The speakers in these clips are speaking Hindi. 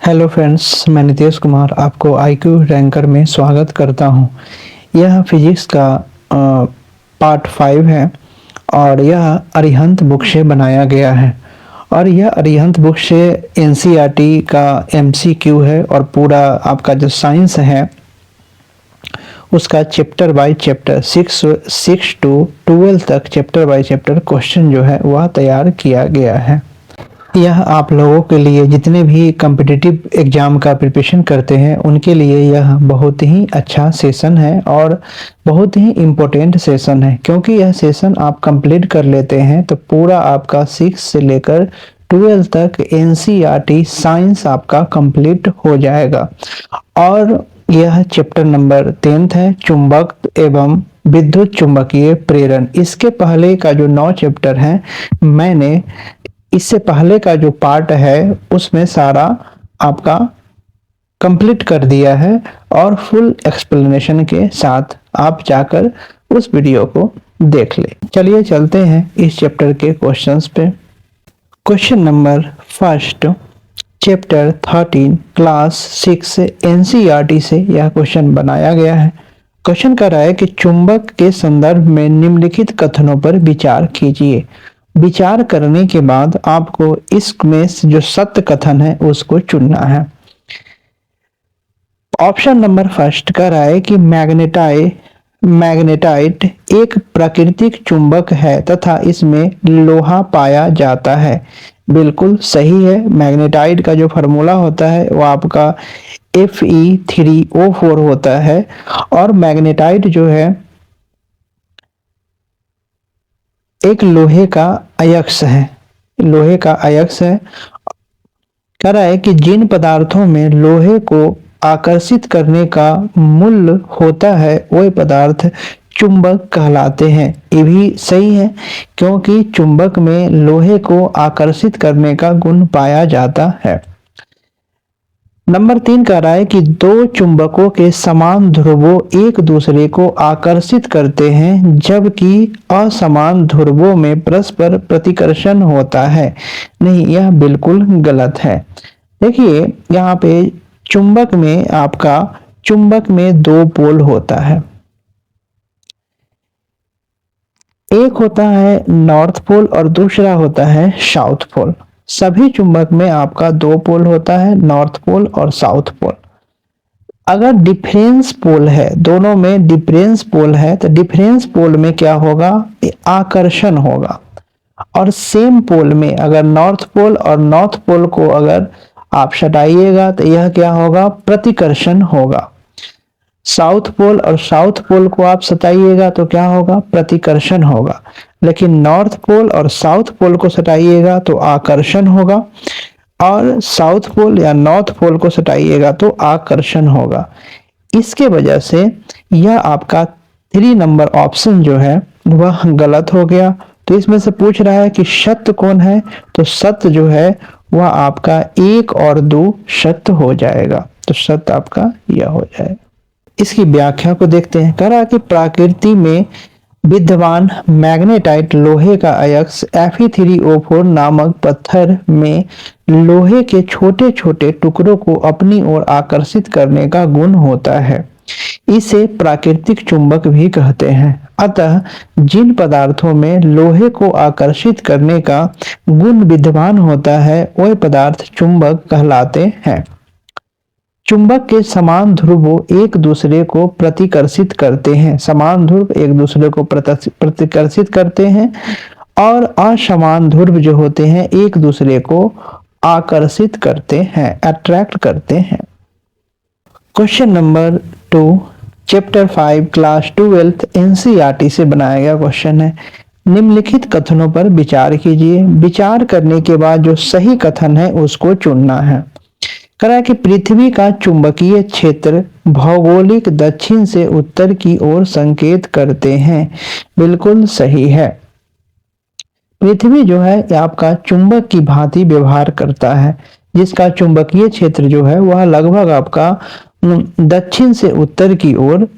हेलो फ्रेंड्स, मैं नितेश कुमार आपको आईक्यू रैंकर में स्वागत करता हूं। यह फिजिक्स का पार्ट 5 है और यह अरिहंत बुक से बनाया गया है। और यह अरिहंत बुक से एनसीईआरटी का एमसीक्यू है और पूरा आपका जो साइंस है उसका चैप्टर बाय चैप्टर 6 टू 12 तक चैप्टर बाय चैप्टर क्वेश्चन जो है वह तैयार किया गया है। यह आप लोगों के लिए जितने भी कॉम्पिटिटिव एग्जाम का प्रिपरेशन करते हैं उनके लिए यह बहुत ही अच्छा सेशन है और बहुत ही इम्पोर्टेंट सेशन है, क्योंकि यह सेशन आप कंप्लीट कर लेते हैं तो पूरा आपका 6 से लेकर 12 तक एनसीईआरटी साइंस आपका कंप्लीट हो जाएगा। और यह चैप्टर नंबर 10 है, चुंबक एवं विद्युत चुंबकीय प्रेरण। इसके पहले का जो 9 चैप्टर है मैंने इससे पहले का जो पार्ट है उसमें सारा आपका कंप्लीट कर दिया है और फुल एक्सप्लेनेशन के साथ आप जाकर उस वीडियो को देख ले। चलिए चलते हैं इस चैप्टर के क्वेश्चंस पे। Question number first, chapter 13 class 6 NCERT से यह क्वेश्चन बनाया गया है। क्वेश्चन कर रहा है कि चुंबक के संदर्भ में निम्नलिखित कथनों पर विचार कीजिए। विचार करने के बाद आपको इसमें जो सत्य कथन है उसको चुनना है। ऑप्शन नंबर फर्स्ट का रहा है कि मैग्नेटाइट एक प्राकृतिक चुंबक है तथा इसमें लोहा पाया जाता है। बिल्कुल सही है। मैग्नेटाइट का जो फार्मूला होता है वो आपका Fe3O4 होता है और मैग्नेटाइट जो है एक लोहे का अयस्क है। लोहे का अयस्क है। कह रहा है कि जिन पदार्थों में लोहे को आकर्षित करने का मूल्य होता है वह पदार्थ चुंबक कहलाते हैं। ये भी सही है, क्योंकि चुंबक में लोहे को आकर्षित करने का गुण पाया जाता है। नंबर 3 कह रहा है कि दो चुंबकों के समान ध्रुवों एक दूसरे को आकर्षित करते हैं, जबकि असमान ध्रुवों में परस्पर प्रतिकर्षण होता है। नहीं, यह बिल्कुल गलत है। देखिए यहाँ पे चुंबक में दो पोल होता है। एक होता है नॉर्थ पोल और दूसरा होता है साउथ पोल। सभी चुंबक में आपका दो पोल होता है, नॉर्थ पोल और साउथ पोल। अगर डिफरेंस पोल है, दोनों में डिफरेंस पोल है, तो डिफरेंस पोल में क्या होगा? आकर्षण होगा। और सेम पोल में अगर नॉर्थ पोल और नॉर्थ पोल को अगर आप सटाइएगा तो यह क्या होगा? प्रतिकर्षण होगा। साउथ पोल और साउथ पोल को आप सटाइएगा तो क्या होगा? प्रतिकर्षण होगा। लेकिन नॉर्थ पोल और साउथ पोल को सटाइएगा तो आकर्षण होगा, और साउथ पोल या नॉर्थ पोल को सटाइएगा तो आकर्षण होगा। इसके वजह से यह आपका 3 नंबर ऑप्शन जो है वह गलत हो गया। तो इसमें से पूछ रहा है कि सत्य कौन है, तो सत्य जो है वह आपका 1 और 2 सत्य हो जाएगा। तो सत्य आपका यह हो जाएगा। इसकी व्याख्या को देखते हैं। कह रहा है कि प्रकृति में विद्यमान मैग्नेटाइट लोहे का अयस्क Fe3O4 नामक पत्थर में लोहे के छोटे छोटे टुकड़ों को अपनी ओर आकर्षित करने का गुण होता है। इसे प्राकृतिक चुंबक भी कहते हैं। अतः जिन पदार्थों में लोहे को आकर्षित करने का गुण विद्यमान होता है वह पदार्थ चुंबक कहलाते हैं। चुंबक के समान ध्रुव एक दूसरे को प्रतिकर्षित करते हैं। समान ध्रुव एक दूसरे को प्रतिकर्षित करते हैं और असमान ध्रुव जो होते हैं एक दूसरे को आकर्षित करते हैं, अट्रैक्ट करते हैं। Question number 2, chapter 5 class 12 NCERT से बनाया गया क्वेश्चन है। निम्नलिखित कथनों पर विचार कीजिए। विचार करने के बाद जो सही कथन है उसको चुनना है। कह रहा है कि पृथ्वी का चुंबकीय क्षेत्र भौगोलिक दक्षिण से उत्तर की ओर संकेत करते हैं। बिल्कुल सही है। पृथ्वी जो है आपका चुंबक की भांति व्यवहार करता है, जिसका चुंबकीय क्षेत्र जो है वह लगभग आपका दक्षिण से उत्तर की ओर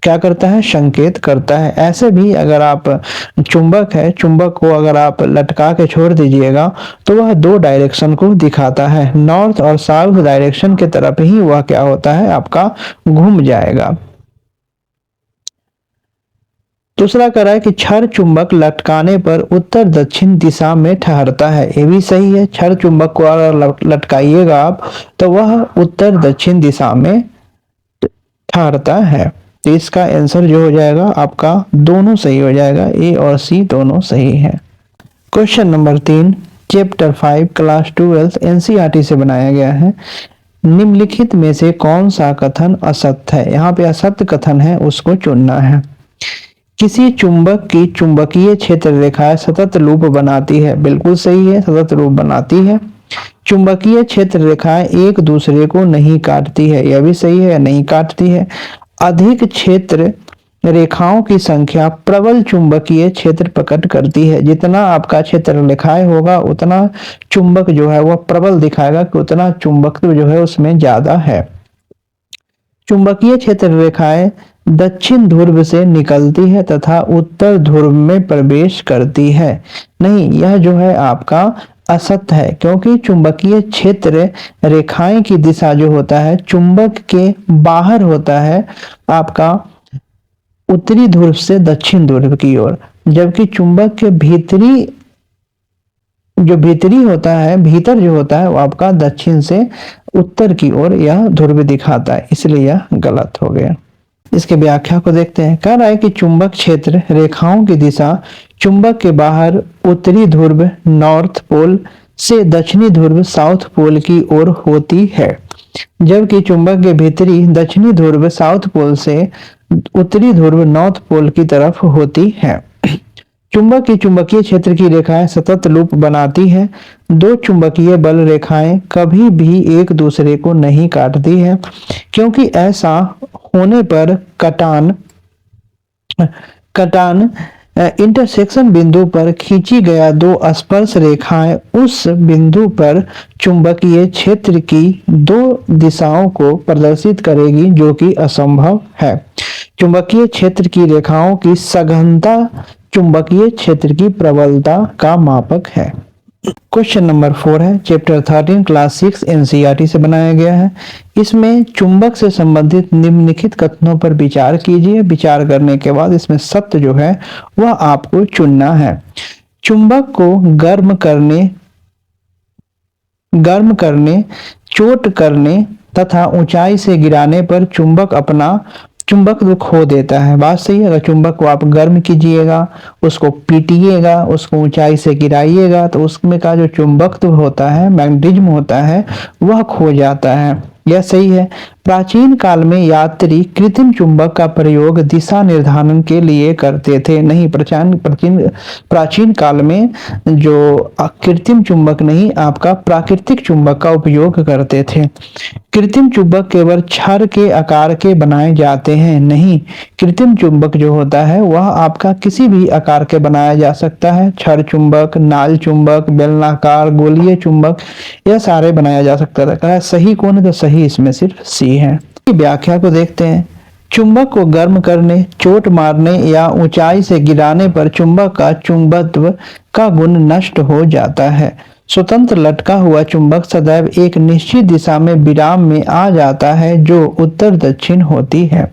क्या करता है, संकेत करता है। ऐसे भी अगर आप चुंबक है, चुंबक को अगर आप लटका के छोड़ दीजिएगा तो वह दो डायरेक्शन को दिखाता है, नॉर्थ और साउथ डायरेक्शन के तरफ ही वह क्या होता है, आपका घूम जाएगा। दूसरा कह रहा है कि क्षण चुंबक लटकाने पर उत्तर दक्षिण दिशा में ठहरता है। ये भी सही है, क्षण चुंबक को अगर लटकाइएगा आप तो वह उत्तर दक्षिण दिशा में ठहरता है। तो इसका आंसर जो हो जाएगा आपका दोनों सही हो जाएगा, ए और सी दोनों सही है। Question number 3 chapter 5 class 12 NCERT से बनाया गया है। निम्नलिखित में से कौन सा कथन असत्य है? यहाँ पे असत्य कथन है, उसको चुनना है। किसी चुंबक की चुंबकीय क्षेत्र रेखाएं सतत लूप बनाती है। बिल्कुल सही है, सतत लूप बनाती है। चुंबकीय क्षेत्र रेखाएं एक दूसरे को नहीं काटती है। यह भी सही है, नहीं काटती है। अधिक क्षेत्र रेखाओं की संख्या प्रबल चुंबकीय क्षेत्र प्रकट करती है। जितना आपका क्षेत्र रेखाएं होगा उतना चुंबक जो है वह प्रबल दिखाएगा कि उतना चुंबकत्व जो है उसमें ज्यादा है। चुंबकीय क्षेत्र रेखाएं दक्षिण ध्रुव से निकलती है तथा उत्तर ध्रुव में प्रवेश करती है। नहीं, यह जो है आपका असत्य है, क्योंकि चुंबकीय क्षेत्र रेखाएं की दिशा जो होता है चुंबक के बाहर होता है आपका उत्तरी ध्रुव से दक्षिण ध्रुव की ओर, जबकि चुंबक के भीतरी होता है, भीतर जो होता है वो आपका दक्षिण से उत्तर की ओर यह ध्रुव दिखाता है, इसलिए यह गलत हो गया। इसके व्याख्या को देखते हैं। कह रहा है कि चुंबक क्षेत्र रेखाओं की दिशा चुंबक के बाहर उत्तरी ध्रुव नॉर्थ पोल से दक्षिणी ध्रुव साउथ पोल की ओर होती है, जबकि चुंबक के भीतरी दक्षिणी ध्रुव साउथ पोल से उत्तरी ध्रुव नॉर्थ पोल की तरफ होती है। चुंबक की चुंबकीय क्षेत्र की रेखाएं सतत लूप बनाती है। दो चुंबकीय बल रेखाएं कभी भी एक दूसरे को नहीं काटती है, क्योंकि ऐसा होने पर कटान इंटरसेक्शन बिंदु पर खींची गया दो स्पर्श रेखाएं उस बिंदु पर चुंबकीय क्षेत्र की दो दिशाओं को प्रदर्शित करेगी, जो कि असंभव है। चुंबकीय क्षेत्र की रेखाओं की सघनता चुंबकीय क्षेत्र की प्रबलता का मापक है। क्वेश्चन नंबर 4 है चैप्टर 13 क्लास 6 एनसीईआरटी से बनाया गया है। इसमें चुंबक से संबंधित निम्नलिखित कथनों पर विचार कीजिए। विचार करने के बाद इसमें सत्य जो है वह आपको चुनना है। चुंबक को गर्म करने, चोट करने तथा ऊंचाई से गिराने पर चुंबक अपना चुंबकत्व खो देता है। बात सही है। अगर चुंबक को आप गर्म कीजिएगा, उसको पीटिएगा, उसको ऊंचाई से गिराइएगा तो उसमें का जो चुंबकत्व होता है, मैग्नेटिज्म होता है, वह खो जाता है। यह सही है। प्राचीन काल में यात्री कृत्रिम चुंबक का प्रयोग दिशा निर्धारण के लिए करते थे। नहीं, प्राचीन काल में जो कृत्रिम चुंबक नहीं, आपका प्राकृतिक चुंबक का उपयोग करते थे। कृत्रिम चुंबक केवल क्षर के आकार के बनाए जाते हैं। नहीं, कृत्रिम चुंबक जो होता है वह आपका किसी भी आकार के बनाया जा सकता है। क्षर चुंबक, नाल चुंबक, बेलनाकार, गोलीय चुंबक, यह सारे बनाया जा सकता है। सही कौन है? तो सही इसमें सिर्फ सी है। व्याख्या को देखते हैं। चुंबक को गर्म करने, चोट मारने या ऊंचाई से गिराने पर चुंबक का चुंबकत्व का गुण नष्ट हो जाता है। स्वतंत्र लटका हुआ चुंबक सदैव एक निश्चित दिशा में विराम में आ जाता है, जो उत्तर दक्षिण होती है।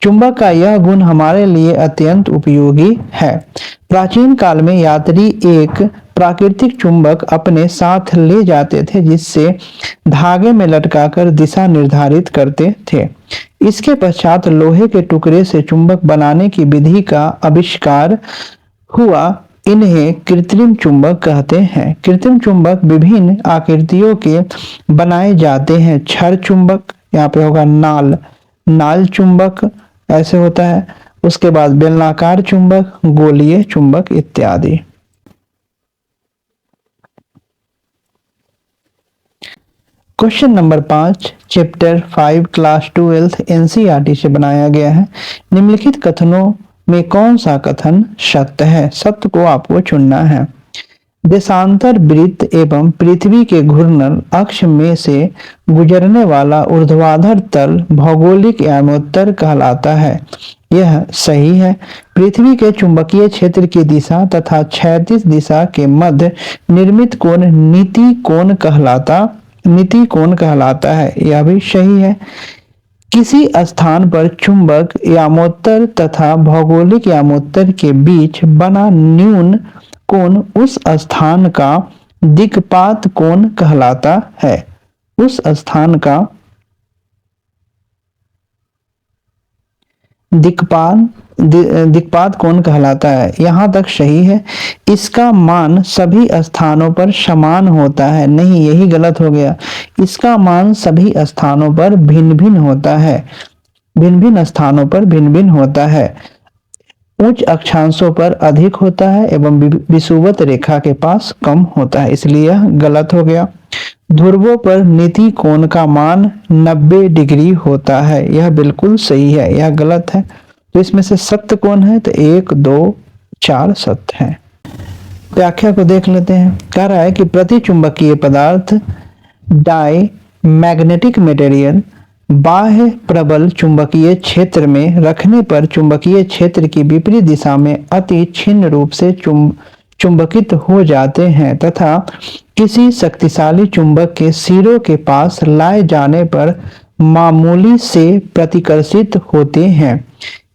चुंबक का यह गुण हमारे लिए अत्यंत उपयोगी है। प्राचीन काल में यात्री एक प्राकृतिक चुंबक अपने साथ ले जाते थे, जिससे धागे में लटकाकर दिशा निर्धारित करते थे। इसके पश्चात लोहे के टुकड़े से चुंबक बनाने की विधि का आविष्कार हुआ। इन्हें कृत्रिम चुंबक कहते हैं। कृत्रिम चुंबक विभिन्न आकृतियों के बनाए जाते हैं। क्षर चुंबक, यहाँ पे होगा नाल चुंबक ऐसे होता है। उसके बाद बेलनाकार चुंबक, गोलीय चुंबक इत्यादि। Question number 5 chapter 5 class 12 NCERT से बनाया गया है। निम्नलिखित कथनों में कौन सा कथन सत्य है? सत्य को आपको चुनना है। देशांतर वृत्त एवं पृथ्वी के घूर्णन अक्ष में से गुजरने वाला ऊर्ध्वाधर तल भौगोलिक यामोत्तर कहलाता है। यह सही है। पृथ्वी के चुंबकीय क्षेत्र की दिशा तथा क्षैतिज दिशा के मध्य निर्मित कोण नीति कोण कहलाता है। यह भी सही है। किसी स्थान पर चुंबक यामोत्तर तथा भौगोलिक यामोत्तर के बीच बना न्यून कोण उस स्थान का दिक्पात कोण कहलाता है। उस स्थान का दिक्पात कोण कहलाता है। यहाँ तक सही है। इसका मान सभी स्थानों पर समान होता है। नहीं, यही गलत हो गया। इसका मान सभी स्थानों पर भिन्न भिन्न होता है। भिन्न भिन्न स्थानों पर भिन्न भिन्न होता है। उच्च अक्षांशों पर अधिक होता है एवं विषुवत रेखा के पास कम होता है, इसलिए यह गलत हो गया। ध्रुवों पर नीति कोण का मान 90 डिग्री होता है। यह बिल्कुल सही है। यह गलत है। तो इसमें से सत्य कौन है? तो 1, 2, 4 सत्य है। व्याख्या को देख लेते हैं। कह रहा है कि प्रतिचुंबकीय पदार्थ डाई मैग्नेटिक मटेरियल बाह्य प्रबल चुंबकीय क्षेत्र में रखने पर चुंबकीय क्षेत्र की विपरीत दिशा में अति छिन्न रूप से चुंबकित हो जाते हैं तथा किसी शक्तिशाली चुंबक के सिरों के पास लाए जाने पर मामूली से प्रतिकर्षित होते हैं।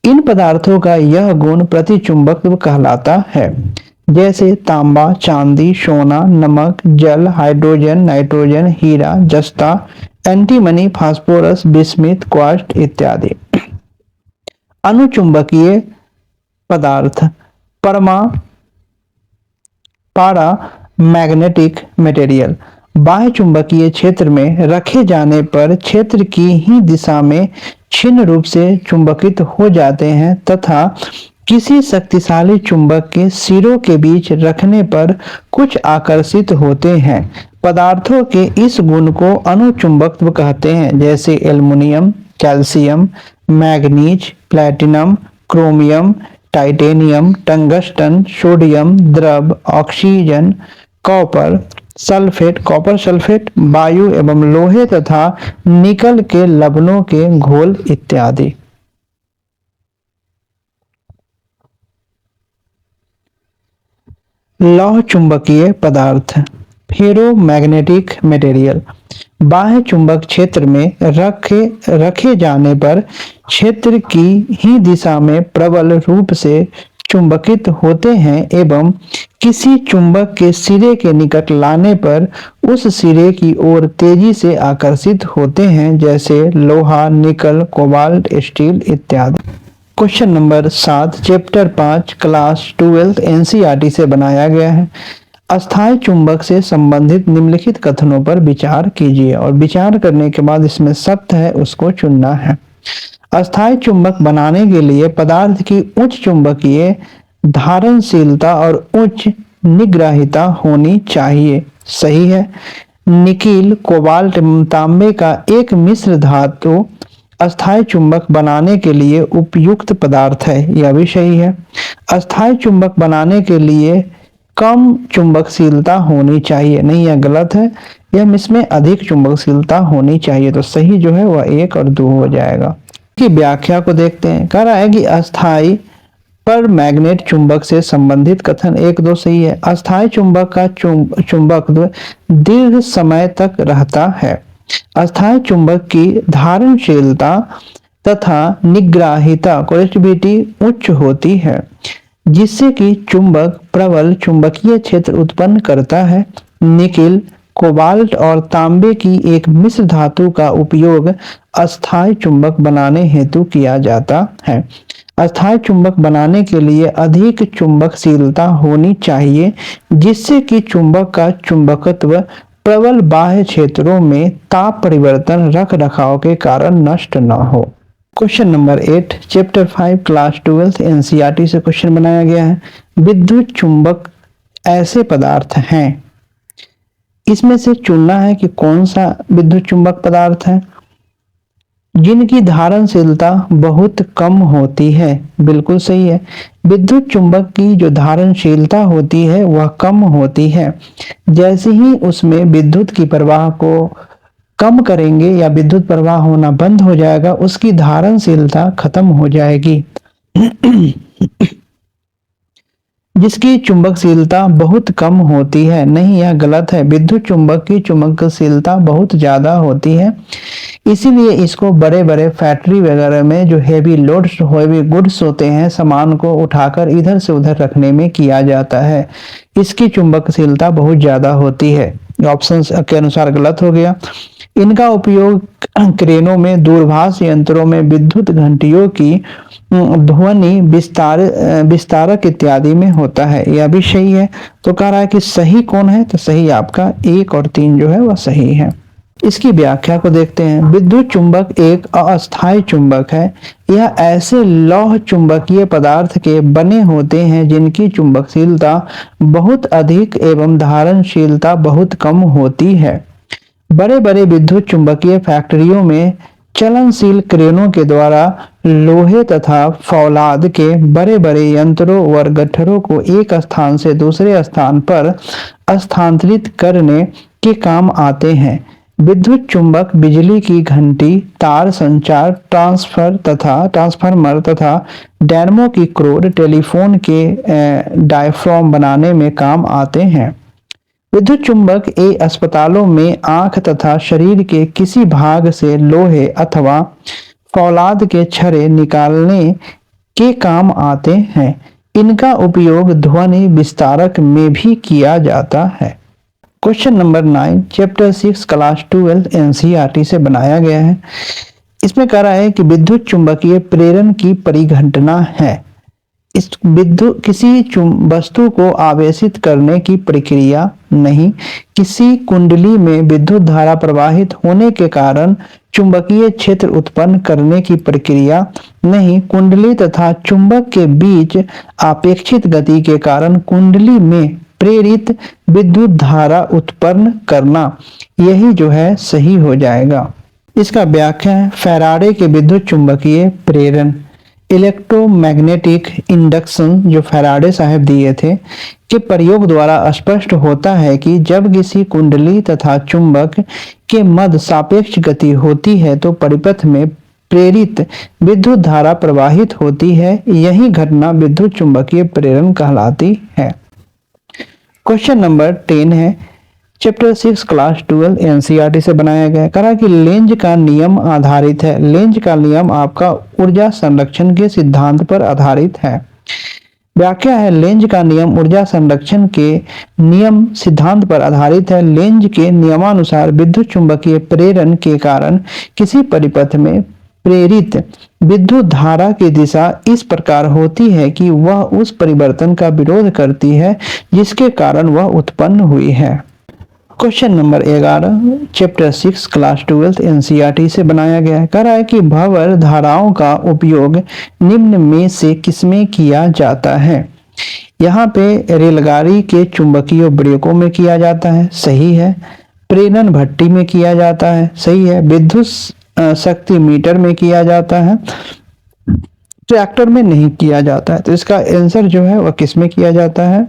इन पदार्थों का यह गुण प्रतिचुंबकत्व कहलाता है। जैसे तांबा, चांदी, सोना, नमक, जल, हाइड्रोजन, नाइट्रोजन, हीरा, जस्ता, एंटीमनी, फास्फोरस, बिस्मिथ, क्वार्ट्ज इत्यादि। अनुचुंबकीय पदार्थ पारा मैग्नेटिक मटेरियल बाह्य चुंबकीय क्षेत्र में रखे जाने पर क्षेत्र की ही दिशा में छिन्न रूप से चुंबकित हो जाते हैं तथा किसी शक्तिशाली चुंबक के सिरों के बीच रखने पर कुछ आकर्षित होते हैं। पदार्थों के इस गुण को अनुचुंबकत्व कहते हैं। जैसे aluminium, calcium, manganese, platinum, chromium, titanium, tungsten, sodium, द्रव, ऑक्सीजन, कॉपर सल्फेट, वायु एवं लोहे तथा निकल के लवणों के घोल इत्यादि। लौह चुंबकीय पदार्थ फेरोमैग्नेटिक मटेरियल बाह्य चुंबक क्षेत्र में रखे जाने पर क्षेत्र की ही दिशा में प्रबल रूप से चुंबकित होते हैं एवं किसी चुंबक के सिरे के निकट लाने पर उस सिरे की ओर तेजी से आकर्षित होते हैं। जैसे लोहा, निकल, कोबाल्ट, स्टील इत्यादि। Question number 7 chapter 5 class 12 NCERT से बनाया गया है। अस्थायी चुंबक से संबंधित निम्नलिखित कथनों पर विचार कीजिए और विचार करने के बाद इसमें सत्य है उसको चुनना है। अस्थायी चुंबक बनाने के लिए पदार्थ की उच्च चुंबकीय धारणशीलता और उच्च निग्राहिता होनी चाहिए। सही है। निकिल, कोबाल्ट, तांबे का एक मिश्र धातु अस्थायी चुंबक बनाने के लिए उपयुक्त पदार्थ है। यह भी सही है। अस्थायी चुंबक बनाने के लिए कम चुंबकशीलता होनी चाहिए। नहीं, यह गलत है। यह इसमें अधिक चुंबकशीलता होनी चाहिए। तो सही जो है वह 1 और 2 हो जाएगा। की व्याख्या को देखते हैं। कह रहा है कि अस्थायी पर मैग्नेट चुंबक से संबंधित कथन 1, 2 सही है। अस्थायी चुंबक का चुंबकत्व दीर्घ समय तक रहता है। अस्थायी चुंबक की धारणशीलता तथा निग्राहिता कोरेस्टिविटी उच्च होती है जिससे कि चुंबक प्रबल चुंबकीय क्षेत्र उत्पन्न करता है। निकिल, कोबाल्ट और तांबे की एक मिश्र धातु का उपयोग अस्थायी चुंबक बनाने हेतु किया जाता है। अस्थायी चुंबक बनाने के लिए अधिक चुंबकशीलता होनी चाहिए जिससे कि चुंबक का चुंबकत्व प्रबल बाह्य क्षेत्रों में ताप परिवर्तन रख रखाव के कारण नष्ट न हो। Question number 8 chapter 5 class 12 NCERT से क्वेश्चन बनाया गया है। विद्युत चुंबक ऐसे पदार्थ हैं, इसमें से चुनना है कि कौन सा विद्युत चुंबक पदार्थ है जिनकी धारणशीलता बहुत कम होती है। बिल्कुल सही है। विद्युत चुंबक की जो धारणशीलता होती है वह कम होती है। जैसे ही उसमें विद्युत की प्रवाह को कम करेंगे या विद्युत प्रवाह होना बंद हो जाएगा, उसकी धारणशीलता खत्म हो जाएगी। जिसकी चुंबकशीलता बहुत कम होती है। नहीं, यह गलत है। विद्युत चुंबक की चुंबकशीलता बहुत ज्यादा होती है, इसीलिए इसको बड़े बड़े फैक्ट्री वगैरह में जो हैवी गुड्स होते हैं, सामान को उठाकर इधर से उधर रखने में किया जाता है। इसकी चुंबकशीलता बहुत ज्यादा होती है। ऑप्शन के अनुसार गलत हो गया। इनका उपयोग क्रेनों में, दूरभाष यंत्रों में, विद्युत घंटियों की ध्वनि विस्तारक इत्यादि में होता है। यह भी सही है। तो कह रहा है कि सही कौन है, तो सही आपका 1 और 3 जो है वह सही है। इसकी व्याख्या को देखते हैं। विद्युत चुंबक एक अस्थायी चुंबक है। यह ऐसे लौह चुंबकीय पदार्थ के बने होते हैं जिनकी चुंबकशीलता बहुत अधिक एवं धारणशीलता बहुत कम होती है। बड़े बड़े विद्युत चुंबकीय फैक्ट्रियों में चलनशील क्रेनों के द्वारा लोहे तथा फौलाद के बड़े बड़े यंत्रों व गट्ठरों को एक स्थान से दूसरे स्थान पर स्थानांतरित करने के काम आते हैं। विद्युत चुंबक बिजली की घंटी, तार संचार, ट्रांसफार्मर तथा डायनमो की क्रोड, टेलीफोन के डायफ्राम बनाने में काम आते हैं। विद्युत चुंबक अस्पतालों में आंख तथा शरीर के किसी भाग से लोहे अथवा फौलाद के छर्रे निकालने के काम आते हैं। इनका उपयोग ध्वनि विस्तारक में भी किया जाता है। Question number 9 chapter 6 class 12 NCERT से बनाया गया है। इसमें कह रहा है कि विद्युत चुंबकीय प्रेरण की परिघटना है। इस विद्युत किसी वस्तु को आवेशित करने की प्रक्रिया नहीं। किसी कुंडली में विद्युत धारा प्रवाहित होने के कारण चुंबकीय क्षेत्र उत्पन्न करने की प्रक्रिया नहीं। कुंडली तथा चुंबक के बीच अपेक्षित गति के कारण कुंडली में प्रेरित विद्युत धारा उत्पन्न करना, यही जो है सही हो जाएगा। इसका व्याख्या है फैराडे के विद्युत चुंबकीय प्रेरण, इलेक्ट्रोमैग्नेटिक इंडक्शन जो फैराडे साहब दिए थे, के प्रयोग द्वारा स्पष्ट होता है कि जब किसी कुंडली तथा चुंबक के मध्य सापेक्ष गति होती है तो परिपथ में प्रेरित विद्युत धारा प्रवाहित होती है। यही घटना विद्युत चुंबकीय प्रेरण कहलाती है। क्वेश्चन नंबर 10 है चैप्टर 6 क्लास 12 एनसीईआरटी से बनाया गया है। कहा कि लेंज का नियम आधारित है। लेंज का नियम आपका ऊर्जा संरक्षण के सिद्धांत पर आधारित है। व्याख्या है लेंज का नियम ऊर्जा संरक्षण के नियम सिद्धांत पर आधारित है। लेंज के नियमानुसार विद्युत चुंबकीय प्रेरण के कारण किसी परिपथ में प्रेरित विद्युत धारा की दिशा इस प्रकार होती है कि वह उस परिवर्तन का विरोध करती है जिसके कारण वह उत्पन्न हुई है। Question number 11 chapter 6 class 12 NCERT से बनाया गया है। कह रहा है कि भंवर धाराओं का उपयोग निम्न में से किसमें किया जाता है। यहाँ पे रेलगाड़ी के चुंबकीय ब्रेकों में किया जाता है, सही है। प्रेरण भट्टी में किया जाता है, सही है। विद्युत शक्ति मीटर में किया जाता है, ट्रैक्टर में नहीं किया जाता है। तो इसका आंसर जो है वह किस में किया जाता है,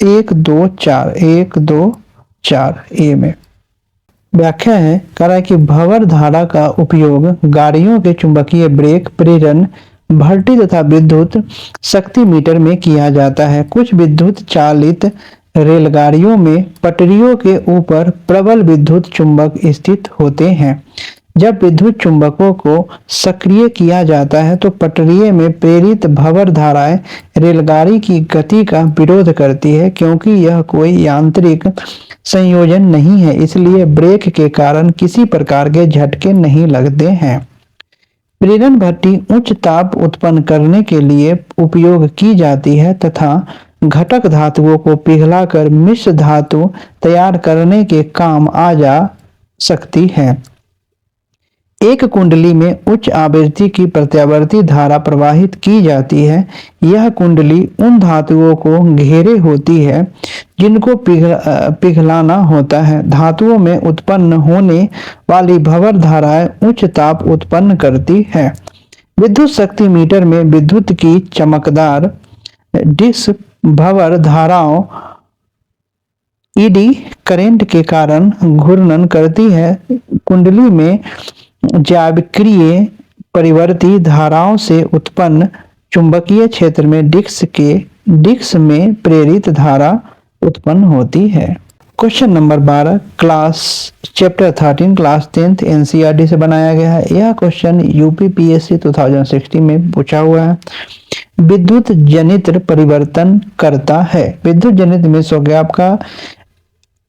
1 2 4 1 2 4 ए में। व्याख्या है कह रहा है कि भंवर धारा का उपयोग गाड़ियों के चुंबकीय ब्रेक, प्रेरण भट्टी तथा विद्युत शक्ति मीटर में किया जाता है। कुछ विद्युत चालित रेलगाड़ियों में पटरियों के ऊपर प्रबल विद्युत चुंबक स्थित होते हैं। जब विद्युत चुंबकों को सक्रिय किया जाता है तो पटरिये में प्रेरित भंवर धाराएं रेलगाड़ी की गति का विरोध करती है। क्योंकि यह कोई यांत्रिक संयोजन नहीं है, इसलिए ब्रेक के कारण किसी प्रकार के झटके नहीं लगते हैं। प्रेरण भट्टी उच्च ताप उत्पन्न करने के लिए उपयोग की जाती है तथा घटक धातुओं को पिघलाकर मिश्र धातु तैयार करने के काम आ जा सकती है। एक कुंडली में उच्च आवृत्ति की प्रत्यावर्ती धारा प्रवाहित की जाती है। यह कुंडली उन धातुओं को घेरे होती है जिनको पिघलाना होता है। धातुओं में उत्पन्न होने वाली भंवर धाराएं उच्च ताप उत्पन्न करती है। विद्युत शक्ति मीटर में विद्युत की चमकदार डिस्क भंवर धाराओं ईडी करंट के कारण घूर्णन करती है। कुंडली में ज्याविक्रिय परिवर्ती धाराओं से उत्पन्न चुंबकीय क्षेत्र में डिस्क में प्रेरित धारा उत्पन्न होती है। Question number 12 class chapter 13 class 10th NCERT से बनाया गया है। यह क्वेश्चन यूपीपीएससी 2016 में पूछा हुआ है। विद्युत जनित्र परिवर्तन करता है। विद्युत जनित्र में हो गया आपका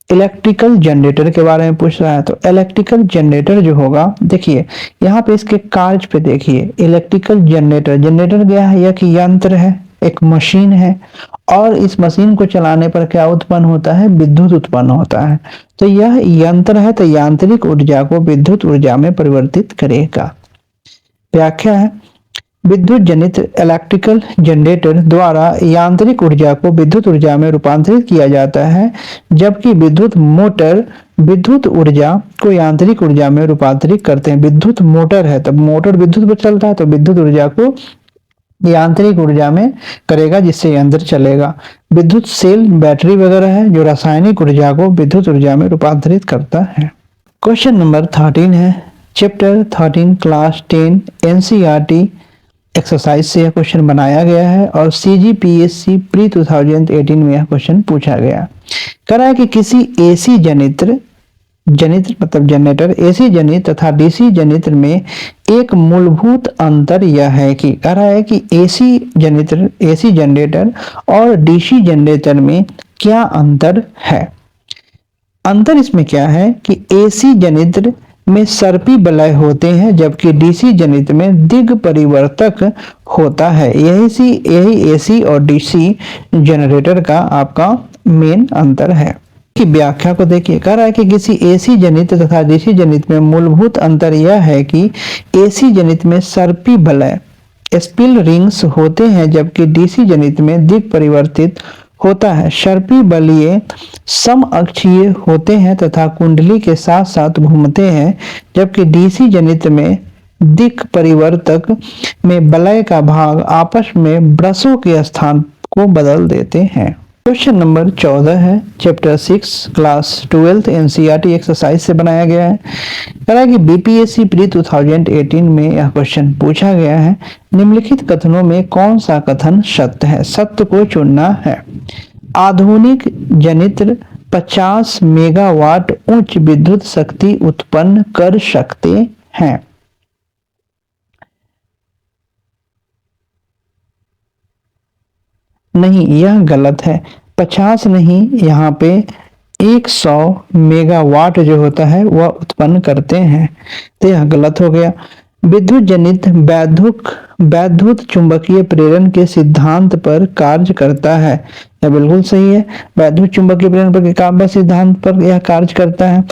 इलेक्ट्रिकल जनरेटर के बारे में पूछ रहा है। तो इलेक्ट्रिकल जनरेटर जो होगा, देखिए यहाँ पे इसके कार्य पे देखिए, इलेक्ट्रिकल जनरेटर, जनरेटर क्या है, एक यंत्र है, एक मशीन है, और इस मशीन को चलाने पर क्या उत्पन्न होता है, विद्युत उत्पन्न होता है। तो यह यंत्र है, तो यांत्रिक ऊर्जा को विद्युत ऊर्जा में परिवर्तित करेगा। व्याख्या है, विद्युत जनित इलेक्ट्रिकल जनरेटर द्वारा यांत्रिक ऊर्जा को विद्युत ऊर्जा में रूपांतरित किया जाता है, जबकि विद्युत मोटर विद्युत ऊर्जा को यांत्रिक ऊर्जा में रूपांतरित करते हैं। विद्युत मोटर है, तब मोटर विद्युत पर चलता है, तो विद्युत ऊर्जा को यांत्रिक ऊर्जा में करेगा, जिससे यंत्र चलेगा। विद्युत सेल, बैटरी वगैरह है जो रासायनिक ऊर्जा को विद्युत ऊर्जा में रूपांतरित करता है। क्वेश्चन नंबर 13 है चैप्टर 13 क्लास 10 एनसीईआरटी एक्सरसाइज से यह क्वेश्चन बनाया गया है और सीजीपीएससी प्री 2018 में यह क्वेश्चन पूछा गया। कह रहा है कि किसी एसी जनित्र मतलब जनरेटर, एसी जनित्र तथा डीसी जनित्र में एक मूलभूत अंतर यह है कि, कह रहा है कि एसी जनरेटर और डीसी जनरेटर में क्या अंतर है। अंतर इसमें क्या है कि एसी जनित्र में सर्पी वलय होते हैं, जबकि डीसी जनित्र में दिग परिवर्तक होता है। यही एसी और डीसी जनरेटर का आपका मेन अंतर है। की व्याख्या को देखिए, कह रहा है कि किसी एसी जनित्र तथा डीसी जनित्र में मूलभूत अंतर यह है कि एसी जनित्र में सर्पी वलय स्पिल रिंग्स होते हैं, जबकि डीसी जनित्र में दिग परिवर्तित होता है। सर्पी बलीय समअक्षीय होते हैं तथा कुंडली के साथ साथ घूमते हैं, जबकि डीसी जनित्र में दिक् परिवर्तक में वलय का भाग आपस में ब्रशों के स्थान को बदल देते हैं। क्वेश्चन नंबर 14 है chapter 6 class 12th NCERT exercise से बनाया गया है। कह रहा है कि बीपीएससी प्री 2018 में यह क्वेश्चन पूछा गया है। निम्नलिखित कथनों में कौन सा कथन सत्य है, सत्य को चुनना है। आधुनिक जनित्र 50 मेगावाट उच्च विद्युत शक्ति उत्पन्न कर सकते हैं। नहीं, यह गलत है। 50 नहीं, यहाँ पे 100 मेगावाट जो होता है वह उत्पन्न करते हैं, तो यह गलत हो गया। विद्युत जनित वैद्युत चुंबकीय प्रेरण के सिद्धांत पर कार्य करता है, यह बिल्कुल सही है। वैद्युत चुंबकीय प्रेरण पर काव्य सिद्धांत पर यह कार्य करता है।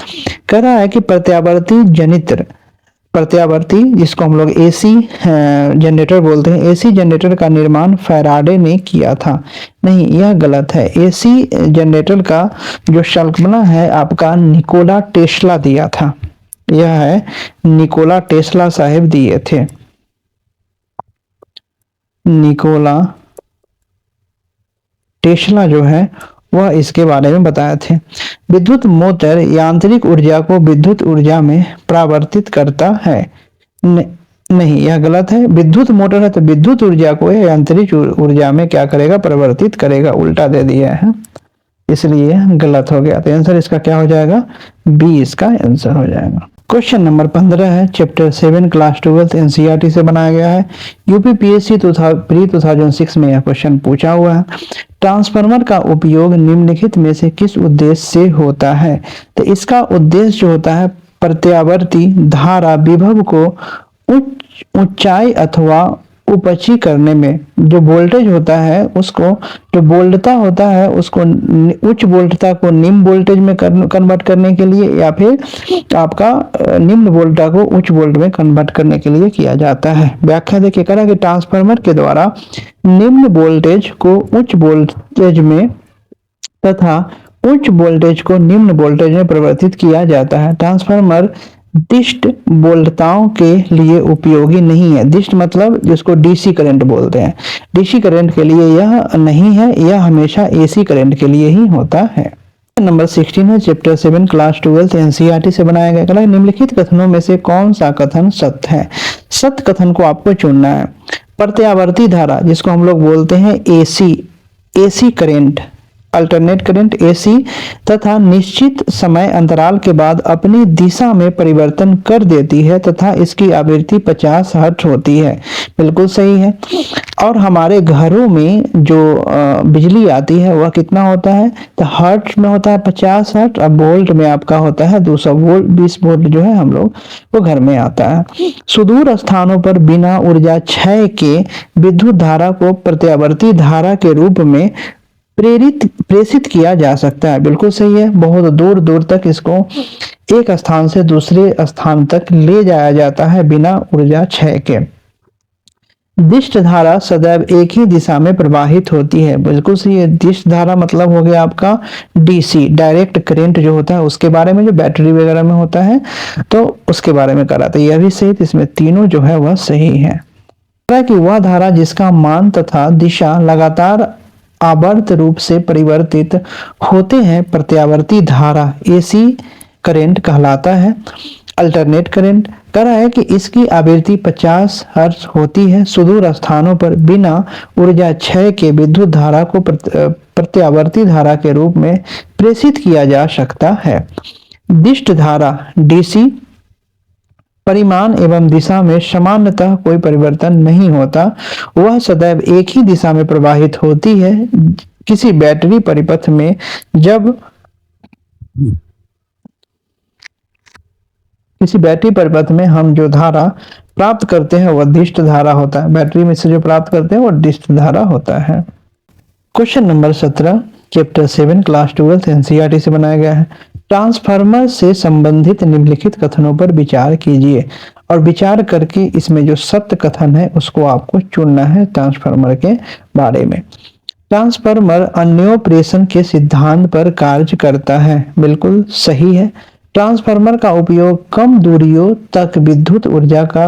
कह रहा है कि प्रत्यावर्ती जिसको हम लोग एसी जनरेटर बोलते हैं, एसी जनरेटर का निर्माण फैराडे ने किया था। नहीं, यह गलत है। एसी जनरेटर का जो कल्पना है आपका निकोला टेस्ला दिया था, यह है निकोला टेस्ला साहब दिए थे। निकोला टेस्ला जो है वह इसके बारे में बताए थे। विद्युत मोटर यांत्रिक ऊर्जा को विद्युत ऊर्जा में परावर्तित करता है। नहीं, यह गलत है। विद्युत मोटर है तो विद्युत ऊर्जा को यांत्रिक ऊर्जा में क्या करेगा, परिवर्तित करेगा, उल्टा दे दिया है, इसलिए गलत हो गया। तो आंसर इसका क्या हो जाएगा, बी इसका आंसर हो जाएगा। क्वेश्चन नंबर 15 है चैप्टर 7 क्लास 12 एनसीईआरटी से बनाया गया है। यूपीपीएससी प्री 2006 में यह क्वेश्चन पूछा हुआ है। ट्रांसफार्मर का उपयोग निम्नलिखित में से किस उद्देश्य से होता है। तो इसका उद्देश्य जो होता है प्रत्यावर्ती धारा विभव को ऊंचाई अथवा उपची करने में, जो वोल्टेज होता है उसको, जो वोल्टता होता है उसको उच्च वोल्टता को निम्न वोल्टेज में कन्वर्ट करने के लिए, या फिर आपका निम्न वोल्टता को उच्च वोल्ट में कन्वर्ट करने के लिए किया जाता है। व्याख्या देखिए, कह रहा है कि ट्रांसफार्मर के द्वारा निम्न वोल्टेज को उच्च वोल्टेज में तथा उच्च वोल्टेज को निम्न वोल्टेज में परिवर्तित किया जाता है। ट्रांसफार्मर दिष्ट वोल्टताओं के लिए उपयोगी नहीं है। दिष्ट मतलब जिसको डीसी करंट बोलते हैं, डीसी करंट के लिए यह नहीं है, यह हमेशा एसी करंट के लिए ही होता है। नंबर 16 है चैप्टर 7 क्लास 12 एनसीईआरटी से बनाया गया। निम्नलिखित कथनों में से कौन सा कथन सत्य है। सत्य कथन को आपको चुनना है। प्रत्यावर्ती धारा जिसको हम लोग बोलते हैं AC current, alternate current AC, तथा निश्चित समय अंतराल के बाद अपनी दिशा में परिवर्तन कर देती है तथा इसकी आवृत्ति 50 हर्ट्ज होती है। बिल्कुल सही है। और हमारे घरों में जो बिजली आती है वह कितना होता है, तो हर्ट्ज में होता है 50 हर्ट्ज, और वोल्ट में आपका होता है 200 वोल्ट, 20 वोल्ट जो है हम लोग वो घर में आता है। सुदूर स्थानों पर बिना ऊर्जा क्षय के विद्युत धारा को प्रत्यावर्ती धारा के रूप में प्रेषित किया जा सकता है। बिल्कुल सही है। बहुत दूर दूर तक इसको एक स्थान से दूसरे स्थान तक ले जाया जाता है बिना ऊर्जा क्षय के। दिष्ट धारा सदैव एक ही दिशा में प्रवाहित होती है। बिल्कुल सही है। दिष्ट धारा मतलब हो गया आपका डीसी, डायरेक्ट करंट जो होता है उसके बारे में, जो बैटरी वगैरह में होता है तो उसके बारे में कराते हैं। यह भी सही, तो इसमें तीनों जो है वह सही है। कि वह धारा जिसका मान तथा दिशा लगातार आवर्त रूप से परिवर्तित होते हैं प्रत्यावर्ती धारा एसी करंट कहलाता है। अल्टरनेट करंट कह रहा है कि इसकी आवृत्ति 50 हर्ट्ज होती है। सुदूर स्थानों पर बिना ऊर्जा क्षय के विद्युत धारा को प्रत्यावर्ती धारा के रूप में प्रेषित किया जा सकता है। दिष्ट धारा डीसी परिमाण एवं दिशा में सामान्यतः कोई परिवर्तन नहीं होता, वह सदैव एक ही दिशा में प्रवाहित होती है। किसी बैटरी परिपथ में जब किसी बैटरी परिपथ में हम जो धारा प्राप्त करते हैं वह दिष्ट धारा होता है। बैटरी में से जो प्राप्त करते हैं वह दिष्ट धारा होता है। Question number 17 chapter 7 class 12 NCERT से बनाया गया है। ट्रांसफार्मर से संबंधित निम्नलिखित कथनों पर विचार कीजिए और विचार करके इसमें जो सत्य कथन है उसको आपको चुनना है ट्रांसफार्मर के बारे में। ट्रांसफार्मर अन्योप्रेषण के सिद्धांत पर कार्य करता है। बिल्कुल सही है। ट्रांसफार्मर का उपयोग कम दूरियों तक विद्युत ऊर्जा का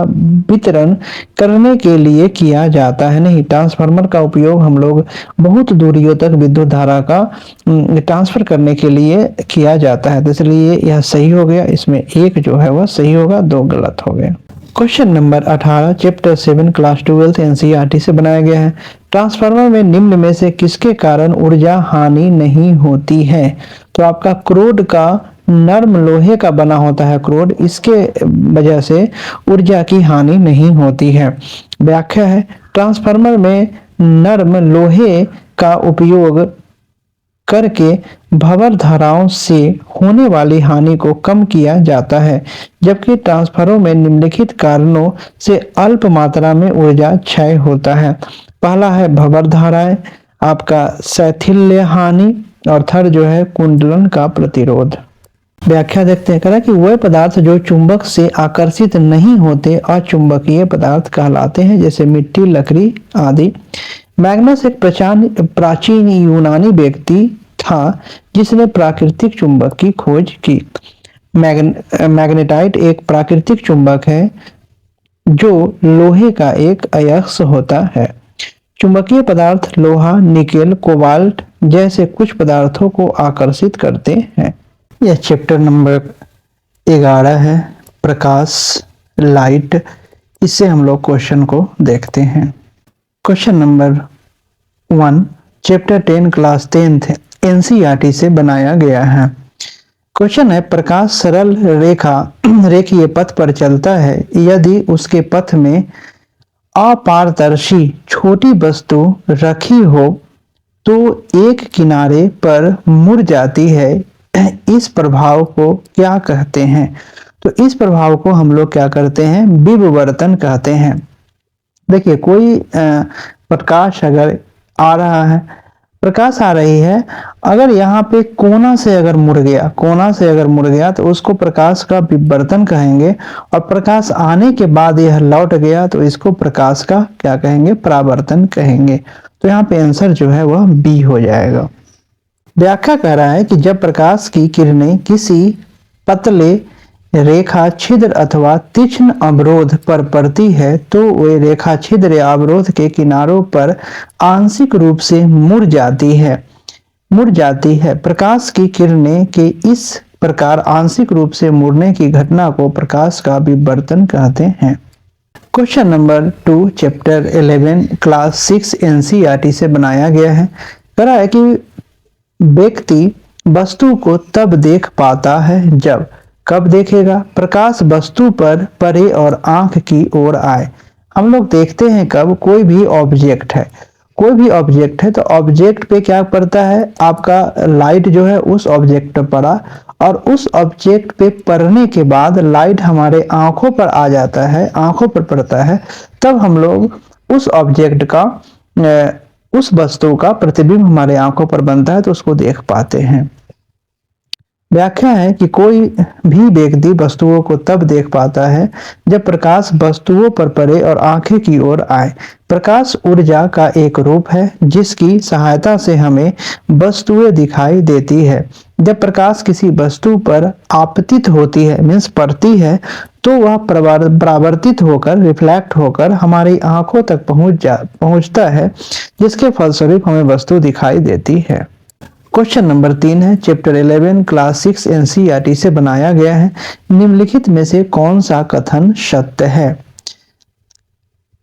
वितरण करने के लिए किया जाता है। नहीं, ट्रांसफार्मर का उपयोग हम लोग बहुत दूरियों तक विद्युत धारा का ट्रांसफर करने के लिए किया जाता है, तो इसलिए यह सही हो गया। इसमें एक जो है वह सही होगा, दो गलत हो गए। Question number 18 chapter 7 class 12 NCERT से बनाया गया है। ट्रांसफार्मर में निम्न में से किसके कारण ऊर्जा हानि नहीं होती है? तो आपका क्रोड का नर्म लोहे का बना होता है क्रोड, इसके वजह से ऊर्जा की हानि नहीं होती है। व्याख्या है, ट्रांसफार्मर में नर्म लोहे का उपयोग करके भंवर धाराओं से होने वाली हानि को कम किया जाता है, जबकि ट्रांसफार्मर में निम्नलिखित कारणों से अल्प मात्रा में ऊर्जा क्षय होता है। पहला है भंवर धाराएं, आपका शैथिल्य हानि, और थर्ड जो है कुंडलन का प्रतिरोध। व्याख्या देखते हैं। कह रहा है कि वह पदार्थ जो चुंबक से आकर्षित नहीं होते अचुंबकीय पदार्थ कहलाते हैं, जैसे मिट्टी, लकड़ी आदि। मैग्नस एक प्राचीन यूनानी व्यक्ति था जिसने प्राकृतिक चुंबक की खोज की। मैग्नेटाइट एक प्राकृतिक चुंबक है जो लोहे का एक अयस्क होता है। चुंबकीय पदार्थ लोहा, निकेल, कोबाल्ट जैसे कुछ पदार्थों को आकर्षित करते हैं। यह चैप्टर नंबर 11 है, प्रकाश, लाइट। इससे हम लोग क्वेश्चन को देखते हैं। Question number 1 chapter 10 class 10 NCERT से बनाया गया है। क्वेश्चन है, प्रकाश सरल रेखीय पथ पर चलता है। यदि उसके पथ में अपारदर्शी छोटी वस्तु रखी हो तो एक किनारे पर मुड़ जाती है। इस प्रभाव को क्या कहते हैं? तो इस प्रभाव को हम लोग क्या करते हैं? विवर्तन कहते हैं। देखिए, कोई प्रकाश अगर आ रहा है, प्रकाश आ रही है, अगर यहाँ पे कोना से अगर मुड़ गया तो उसको प्रकाश का विवर्तन कहेंगे, और प्रकाश आने के बाद यह लौट गया तो इसको प्रकाश का क्या कहेंगे? परावर्तन कहेंगे। तो यहाँ पे आंसर जो है वह बी हो जाएगा। व्याख्या कह रहा है कि जब प्रकाश की किरणें किसी पतले रेखा छिद्र अथवा तीक्ष्ण अवरोध पर पड़ती है तो वे रेखा छिद्र या अवरोध के किनारों पर आंशिक रूप से मुड़ जाती है। प्रकाश की किरणें के इस प्रकार आंशिक रूप से मुड़ने की घटना को प्रकाश का विवर्तन कहते हैं। Question number 2 chapter 11 class 6 NCERT से बनाया गया है। कह रहा है कि व्यक्ति वस्तु को तब देख पाता है जब, कब देखेगा, प्रकाश वस्तु पर पड़े और आंख की ओर आए। हम लोग देखते हैं कब, कोई भी ऑब्जेक्ट है, कोई भी ऑब्जेक्ट है तो ऑब्जेक्ट पे क्या पड़ता है, आपका लाइट जो है उस ऑब्जेक्ट पर पड़ा और उस ऑब्जेक्ट पे पड़ने के बाद लाइट हमारे आंखों पर आ जाता है, आंखों पर पड़ता है, तब हम लोग उस ऑब्जेक्ट का उस वस्तु का प्रतिबिंब हमारे आंखों पर बनता है तो उसको देख पाते हैं। व्याख्या है कि कोई भी व्यक्ति वस्तुओं को तब देख पाता है जब प्रकाश वस्तुओं पर पड़े और आंखें की ओर आए। प्रकाश ऊर्जा का एक रूप है जिसकी सहायता से हमें वस्तुएं दिखाई देती है। जब प्रकाश किसी वस्तु पर आपतित होती है, मीन्स पड़ती है, तो वह परावर्तित होकर, रिफ्लेक्ट होकर हमारी आंखों तक पहुंचता है, जिसके फलस्वरूप हमें वस्तु दिखाई देती है। क्वेश्चन नंबर 3 है चैप्टर 11 क्लास 6 एनसीईआरटी से बनाया गया है। निम्नलिखित में से कौन सा कथन सत्य है?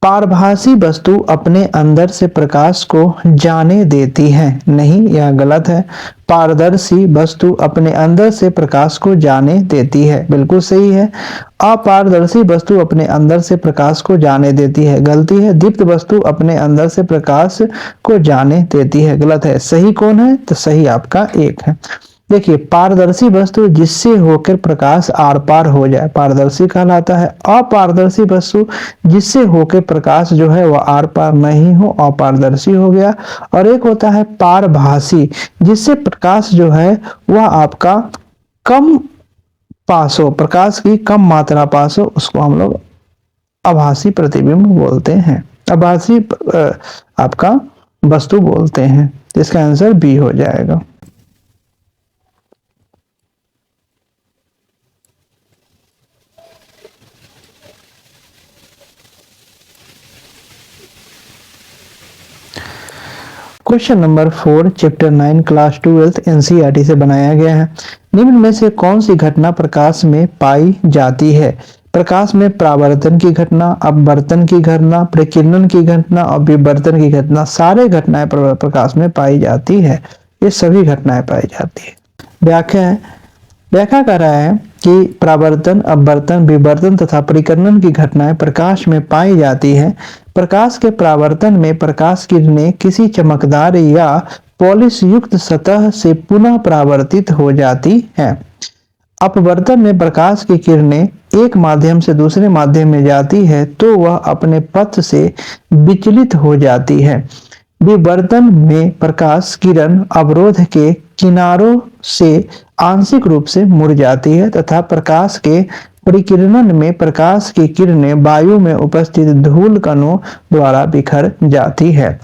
पारभासी वस्तु अपने अंदर से प्रकाश को जाने देती है। नहीं, यह गलत है। पारदर्शी वस्तु अपने अंदर से प्रकाश को जाने देती है। बिल्कुल सही है। अपारदर्शी वस्तु अपने अंदर से प्रकाश को जाने देती है। गलती है। दीप्त वस्तु अपने अंदर से प्रकाश को जाने देती है। गलत है। सही कौन है? तो सही आपका 1 है। देखिए, पारदर्शी वस्तु जिससे होकर प्रकाश आर पार हो जाए, पारदर्शी कहलाता है। अपारदर्शी वस्तु जिससे होकर प्रकाश जो है वह आर पार नहीं हो, अपारदर्शी हो गया। और एक होता है पारभासी, जिससे प्रकाश जो है वह आपका कम पास हो, प्रकाश की कम मात्रा पास हो, उसको हम लोग आभासी प्रतिबिंब बोलते हैं, आभासी आपका वस्तु बोलते हैं। इसका आंसर बी हो जाएगा। Question number 4 chapter 9 class 12 NCERT से बनाया गया है। निम्न में से कौन सी घटना प्रकाश में पाई जाती है? प्रकाश में परावर्तन की घटना, अपवर्तन की घटना, प्रकीर्णन की घटना और विवर्तन की घटना, सारे घटनाएं प्रकाश में पाई जाती है। ये सभी घटनाएं पाई जाती है। व्याख्या कर रहा है कि परावर्तन, अपवर्तन, विवर्तन तथा परिकर्णन की घटनाएं प्रकाश में पाई जाती है। प्रकाश के परावर्तन में प्रकाश किरणें किसी चमकदार या पॉलिश युक्त सतह से पुनः परावर्तित हो जाती हैं। अपवर्तन में प्रकाश की किरणें एक माध्यम से दूसरे माध्यम में जाती है तो वह अपने पथ से विचलित हो जाती है। विवर्तन में प्रकाश किरण अवरोध के किनारों से आंशिक रूप से मुड़ जाती है तथा प्रकाश के परिकिरणन में प्रकाश की किरणें वायु में उपस्थित धूल कणों द्वारा बिखर जाती है।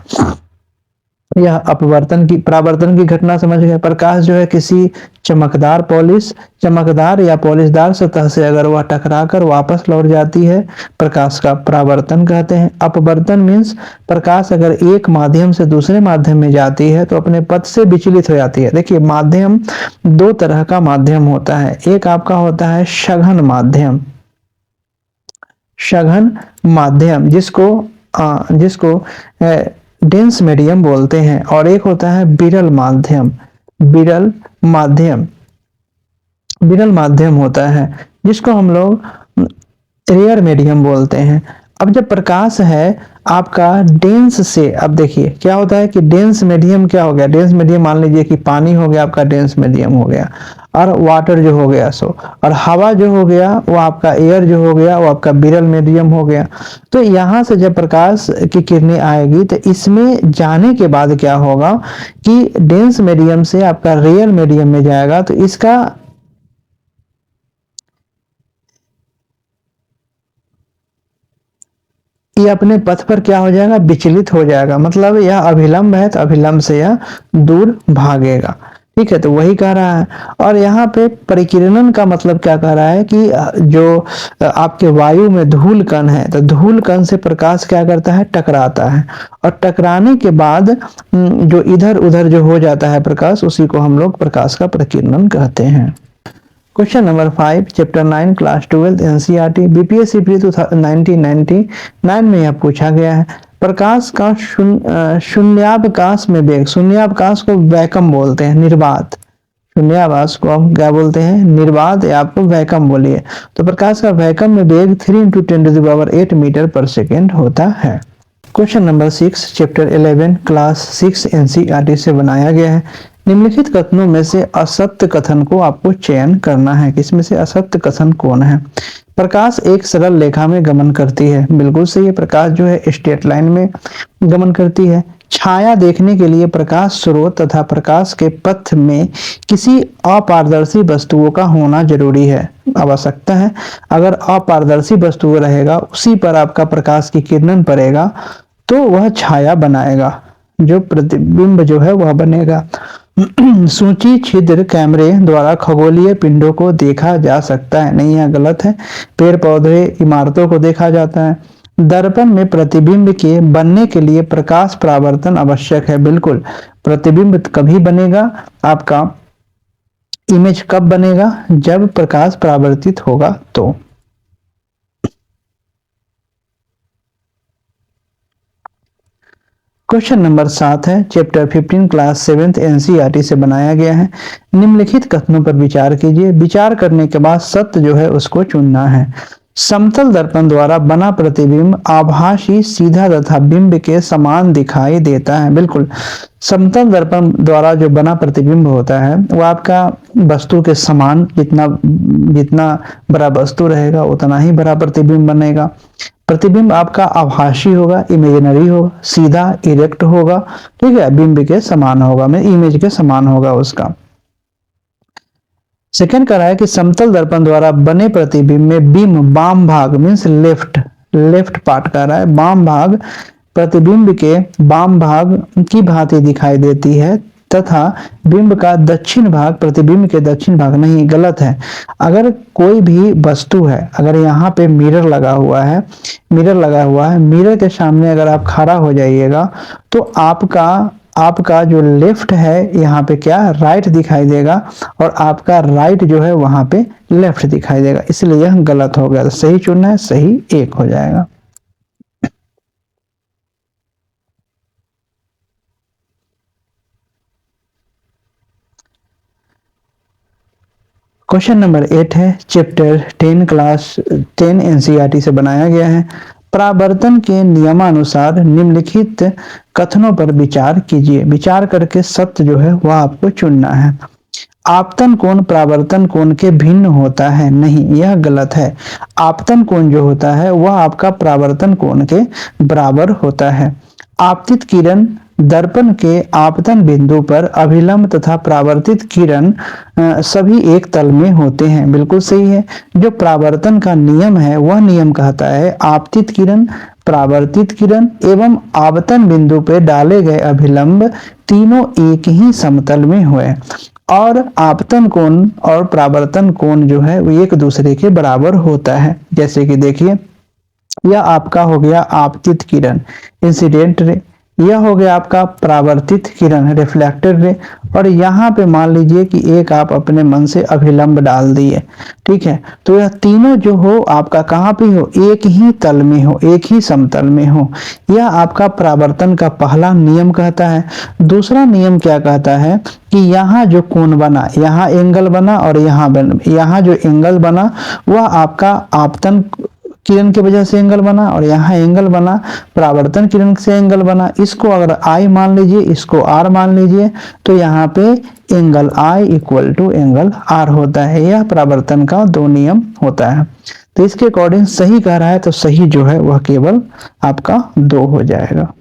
यह अपवर्तन की, परावर्तन की घटना समझ गए। प्रकाश जो है किसी चमकदार या पॉलिशदार सतह से अगर वह टकराकर वापस लौट जाती है, प्रकाश का परावर्तन कहते हैं। अपवर्तन मीन्स प्रकाश अगर एक माध्यम से दूसरे माध्यम में जाती है तो अपने पथ से विचलित हो जाती है। देखिए, माध्यम 2 तरह का माध्यम होता है। एक आपका होता है सघन माध्यम, सघन माध्यम जिसको डेंस मीडियम बोलते हैं, और एक होता है विरल माध्यम। विरल माध्यम होता है जिसको हम लोग रेयर मीडियम बोलते हैं। अब जब प्रकाश है आपका डेंस से, अब देखिए क्या होता है कि डेंस मीडियम क्या हो गया, डेंस मीडियम मान लीजिए कि पानी हो गया, आपका डेंस मीडियम हो गया, और वाटर जो हो गया सो, और हवा जो हो गया वो आपका एयर जो हो गया वो आपका विरल मीडियम हो गया। तो यहाँ से जब प्रकाश की किरणें आएगी तो इसमें जाने के बाद क्या होगा कि डेंस मीडियम से आपका रेयर मीडियम में जाएगा तो इसका ये अपने पथ पर क्या हो जाएगा, विचलित हो जाएगा। मतलब यह अभिलंब है तो अभिलंब से यह दूर भागेगा। ठीक है, तो वही कह रहा है। और यहाँ पे परिकिरणन का मतलब क्या कह रहा है कि जो आपके वायु में धूल कण है तो धूल कण से प्रकाश क्या करता है, टकराता है, और टकराने के बाद जो इधर उधर जो हो जाता है प्रकाश, उसी को हम लोग प्रकाश का परिकिरणन कहते हैं। Question number 5 chapter 9 class 12 NCERT BPSC pre 1999 में यह पूछा गया है। प्रकाश का शून्यावकाश में वेग, शून्यावकाश को वैकम बोलते हैं, निर्वात। शून्यावकाश को हम क्या बोलते हैं, निर्वात, या आपको वैकम बोलिए। तो प्रकाश का वैकम में वेग 3 × 10⁸ मीटर पर सेकेंड होता है। Question number 6 chapter 11 class 6 NCERT से बनाया गया है। निम्नलिखित कथनों में से असत्य कथन को आपको चयन करना है। किसमें से असत्य कथन कौन है? प्रकाश एक सरल रेखा में गमन करती है। बिल्कुल सही है, प्रकाश जो है स्ट्रेट लाइन में गमन करती है। छाया देखने के लिए प्रकाश स्रोत तथा प्रकाश के पथ में किसी अपारदर्शी वस्तुओं का होना जरूरी है, आवश्यकता है। अगर अपारदर्शी वस्तु रहेगा, उसी पर आपका प्रकाश की किरण पड़ेगा तो वह छाया बनाएगा, जो प्रतिबिंब जो है वह बनेगा। सूची छिद्र कैमरे द्वारा खगोलीय पिंडों को देखा जा सकता है, नहीं, यह गलत है। पेड़ पौधे इमारतों को देखा जाता है। दर्पण में प्रतिबिंब के बनने के लिए प्रकाश परावर्तन आवश्यक है। बिल्कुल, प्रतिबिंब कभी बनेगा, आपका इमेज कब बनेगा, जब प्रकाश परावर्तित होगा तो। क्वेश्चन नंबर 7 है चैप्टर 15 क्लास 7 एनसीईआरटी से बनाया गया है। निम्नलिखित कथनों पर विचार कीजिए। विचार करने के बाद सत्य जो है उसको चुनना है। समतल दर्पण द्वारा बना प्रतिबिंब आभासी, सीधा तथा बिंब के समान दिखाई देता है। बिल्कुल, समतल दर्पण द्वारा जो बना प्रतिबिंब होता है वो आपका वस्तु के समान, जितना जितना बड़ा वस्तु रहेगा उतना ही बड़ा प्रतिबिंब बनेगा। प्रतिबिंब आपका आभासी होगा, इमेजिनरी होगा, सीधा इरेक्ट होगा, ठीक है, बिंब के समान होगा, में इमेज के समान होगा उसका। सेकंड कह रहा है कि समतल दर्पण द्वारा बने प्रतिबिंब में बिंब बाम भाग मीन्स लेफ्ट, लेफ्ट पार्ट कह रहा है, बाम भाग प्रतिबिंब के बाम भाग की भांति दिखाई देती है तथा बिंब का दक्षिण भाग प्रतिबिंब के दक्षिण भाग, नहीं, गलत है। अगर कोई भी वस्तु है, अगर यहाँ पे मिरर लगा हुआ है, मिरर लगा हुआ है, मिरर के सामने अगर आप खड़ा हो जाइएगा तो आपका जो लेफ्ट है यहाँ पे क्या राइट दिखाई देगा और आपका राइट जो है वहां पे लेफ्ट दिखाई देगा, इसलिए यह गलत हो गया। तो सही चुनना है, सही 1 हो जाएगा। क्वेश्चन नंबर 8 है चैप्टर 10 क्लास 10 एनसीईआरटी से बनाया गया है। परावर्तन के नियमानुसार निम्नलिखित कथनों पर विचार कीजिए। विचार करके सत्य जो है वह आपको चुनना है। आपतन कोण परावर्तन कोण के भिन्न होता है, नहीं, यह गलत है। आपतन कोण जो होता है वह आपका परावर्तन कोण के बराबर होता है। आपतित किरण दर्पण के आपतन बिंदु पर अभिलंब तथा परावर्तित किरण सभी एक तल में होते हैं। बिल्कुल सही है। जो परावर्तन का नियम है वह नियम कहता है आपतित किरण, परावर्तित किरण एवं आपतन बिंदु पर डाले गए अभिलंब तीनों एक ही समतल में हुए और आपतन कोण और परावर्तन कोण जो है वो एक दूसरे के बराबर होता है। जैसे कि देखिए, यह आपका हो गया आपतित किरण, इंसिडेंट रे, यह हो गया आपका परावर्तित किरण, रिफ्लेक्टेड रे, और यहाँ पे मान लीजिए कि एक आप अपने मन से अभिलंब डाल दिए, ठीक है। तो यह तीनों जो हो आपका कहाँ पे हो, एक ही तल में हो, एक ही समतल में हो। यह आपका परावर्तन का पहला नियम कहता है। दूसरा नियम क्या कहता है कि यहाँ जो कोण बना, यहाँ एंगल बना और यहाँ जो एंगल बना वह आपका आपतन किरण की वजह से एंगल बना और यहाँ एंगल बना परावर्तन किरण से एंगल बना। इसको अगर I मान लीजिए, इसको R मान लीजिए, तो यहाँ पे angle I equal to angle R होता है। यह परावर्तन का 2 नियम होता है। तो इसके अकॉर्डिंग सही कह रहा है, तो सही जो है वह केवल आपका 2 हो जाएगा।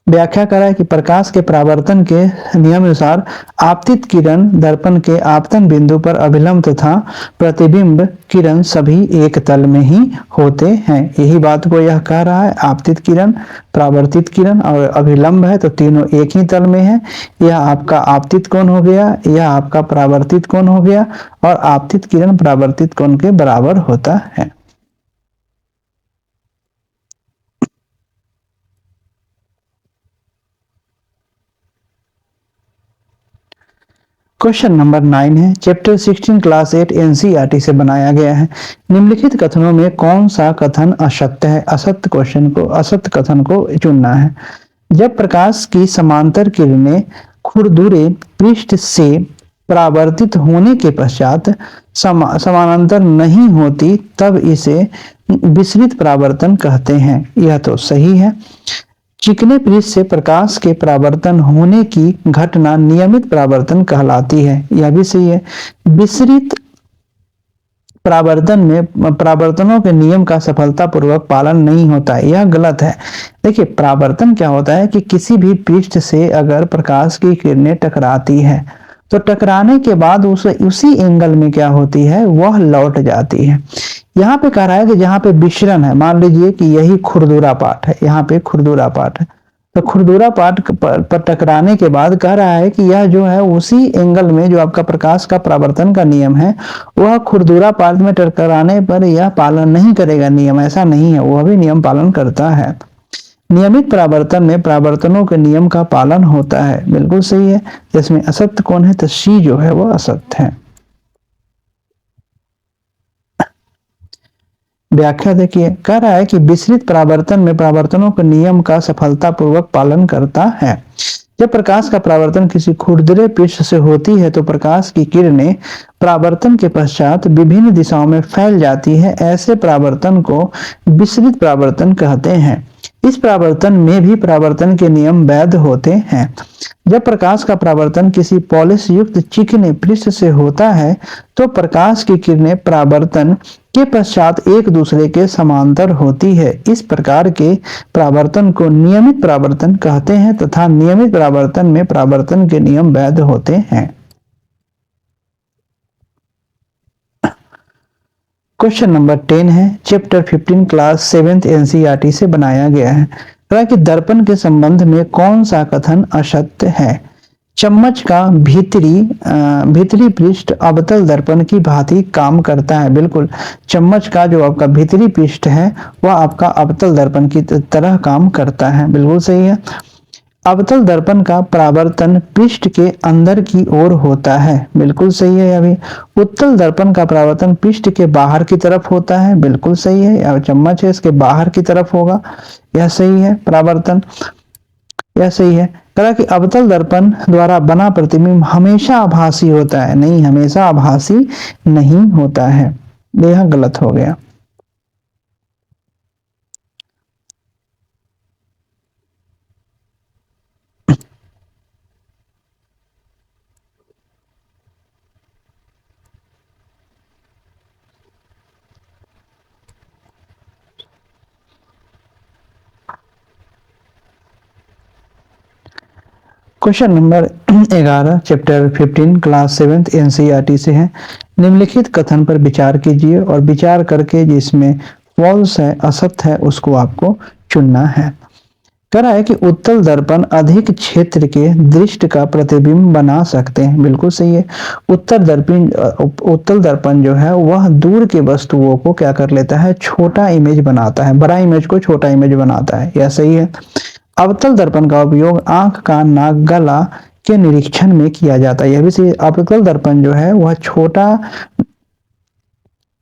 व्याख्या करा है कि प्रकाश के परावर्तन के नियम अनुसार आपतित किरण दर्पण के आपतन बिंदु पर अभिलंब तथा प्रतिबिंब किरण सभी एक तल में ही होते हैं। यही बात को यह कह रहा है। आपतित किरण, परावर्तित किरण और अभिलंब है तो तीनों एक ही तल में है। यह आपका आपतित कोण हो गया, यह आपका परावर्तित कोण हो गया और आपतित किरण परावर्तित कोण के बराबर होता है। क्वेश्चन नंबर 9 है, चैप्टर 16 क्लास 8 एनसीईआरटी से बनाया गया है। निम्नलिखित कथनों में कौन सा कथन असत्य है? असत्य कथन को चुनना है। जब प्रकाश की समांतर किरणें खुरदुरे पृष्ठ से परावर्तित होने के पश्चात समानांतर नहीं होती तब इसे विसरित परावर्तन कहते हैं। यह तो सही है। चिकने पृष्ठ से प्रकाश के परावर्तन होने की घटना नियमित परावर्तन कहलाती है। यह भी सही है। विसरित परावर्तन में परावर्तनों के नियम का सफलतापूर्वक पालन नहीं होता है। यह गलत है। देखिए, परावर्तन क्या होता है कि किसी भी पृष्ठ से अगर प्रकाश की किरणें टकराती है तो टकराने के बाद उसी एंगल में क्या होती है, वह लौट जाती है। यहाँ पे कह रहा है कि जहाँ पे विचरण है, मान लीजिए कि यही खुरदुरा पार्ट है, यहाँ पे खुरदुरा पार्ट है, तो खुरदुरा पार्ट पर टकराने के बाद कह रहा है कि यह जो है उसी एंगल में जो आपका प्रकाश का परावर्तन का नियम है, वह खुरदुरा पार्ट में टकराने पर यह पालन नहीं करेगा नियम। ऐसा नहीं है, वह भी नियम पालन करता है। नियमित परावर्तन में परावर्तनों के नियम का पालन होता है। बिल्कुल सही है। इसमें असत्य कौन है? तो सी जो है वो असत्य है। व्याख्या देखिए, कह रहा है कि विसरित परावर्तन में परावर्तनों के नियम का सफलतापूर्वक पालन करता है। जब प्रकाश का परावर्तन किसी खुरदरे पृष्ठ से होती है तो प्रकाश की किरणें परावर्तन के पश्चात विभिन्न दिशाओं में फैल जाती है। ऐसे परावर्तन को विसरित परावर्तन कहते हैं। इस परावर्तन में भी परावर्तन के नियम वैध होते हैं। जब प्रकाश का परावर्तन किसी पॉलिश युक्त चिकने पृष्ठ से होता है तो प्रकाश की किरणें परावर्तन के पश्चात एक दूसरे के समांतर होती है। इस प्रकार के परावर्तन को नियमित परावर्तन कहते हैं तथा नियमित परावर्तन में परावर्तन के नियम वैध होते हैं। क्वेश्चन नंबर 10 है, चैप्टर 15 क्लास 7 एनसीईआरटी से बनाया गया है। कहा कि दर्पण के संबंध में कौन सा कथन असत्य है? चम्मच का भीतरी पृष्ठ अवतल दर्पण की भांति काम करता है। बिल्कुल, चम्मच का जो आपका भीतरी पृष्ठ है वह आपका अवतल दर्पण की तरह काम करता है। बिल्कुल सही है। अवतल दर्पण का परावर्तन पृष्ठ के अंदर की ओर होता है। बिल्कुल सही है। अभी उत्तल दर्पण का परावर्तन पृष्ठ के बाहर की तरफ होता है। बिल्कुल सही है। चम्मच है, इसके बाहर की तरफ होगा। यह सही है। परावर्तन यह सही है। कहा कि अवतल दर्पण द्वारा बना प्रतिबिंब हमेशा आभासी होता है। नहीं, हमेशा आभासी नहीं होता है। यह गलत हो गया। Question number 11 chapter 15 class 7 NCERT से है। निम्नलिखित कथन पर विचार कीजिए और विचार करके जिसमें फॉल्स है, असत्य है, उसको आपको चुनना है। कह रहा है कि उत्तल दर्पण अधिक क्षेत्र के दृष्टि का प्रतिबिंब बना सकते हैं। बिल्कुल सही है। उत्तल दर्पण जो है वह दूर के वस्तुओं को क्या कर लेता है, छोटा इमेज बनाता है, बड़ा इमेज को छोटा इमेज बनाता है। यह सही है। अवतल दर्पण का उपयोग आंख, कान, नाक, गला के निरीक्षण में किया जाता है। यह भी सही। अवतल दर्पण जो है वह छोटा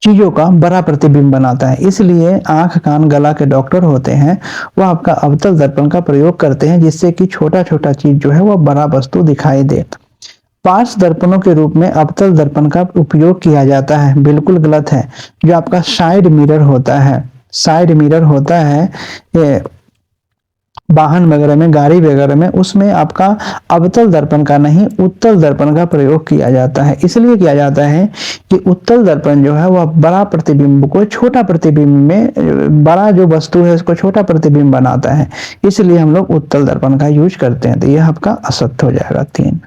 चीजों का बड़ा प्रतिबिंब बनाता है, इसलिए आंख, कान, गला के डॉक्टर होते हैं वह आपका अवतल दर्पण का प्रयोग करते हैं जिससे कि छोटा छोटा चीज जो है वह बड़ा वस्तु दिखाई दे। पार्श्व दर्पणों के रूप में अवतल दर्पण का उपयोग किया जाता है। बिल्कुल गलत है। जो आपका साइड मिरर होता है, वाहन वगैरह में, गाड़ी वगैरह में, उसमें आपका अवतल दर्पण का नहीं उत्तल दर्पण का प्रयोग किया जाता है। इसलिए किया जाता है कि उत्तल दर्पण जो है वह बड़ा प्रतिबिंब को छोटा प्रतिबिंब में, बड़ा जो वस्तु है उसको छोटा प्रतिबिंब बनाता है, इसलिए हम लोग उत्तल दर्पण का यूज करते हैं। तो यह आपका असत्य हो जाएगा 3।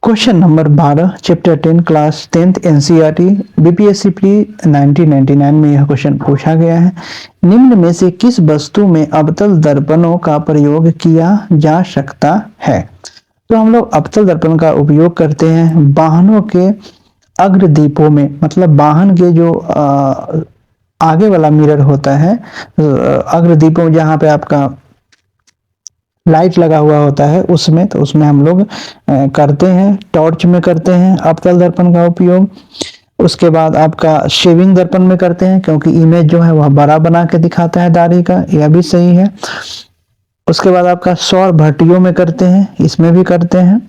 Question number 12 chapter 10 class 10 NCERT BPSC pre 1999 में यह क्वेश्चन पूछा गया है। निम्न में से किस वस्तु में अवतल दर्पणों का प्रयोग किया जा सकता है? तो हम लोग अवतल दर्पण का उपयोग करते हैं वाहनों के अग्रदीपों में, मतलब वाहन के जो आगे वाला मिरर होता है अग्रदीपों जहाँ पे आपका लाइट लगा हुआ होता है उसमें, तो उसमें हम लोग करते हैं, टॉर्च में करते हैं अवतल दर्पण का उपयोग। उसके बाद आपका शेविंग दर्पण में करते हैं क्योंकि इमेज जो है वह बड़ा बना के दिखाता है दाढ़ी का, यह भी सही है। उसके बाद आपका सौर भट्टियों में करते हैं, इसमें भी करते हैं।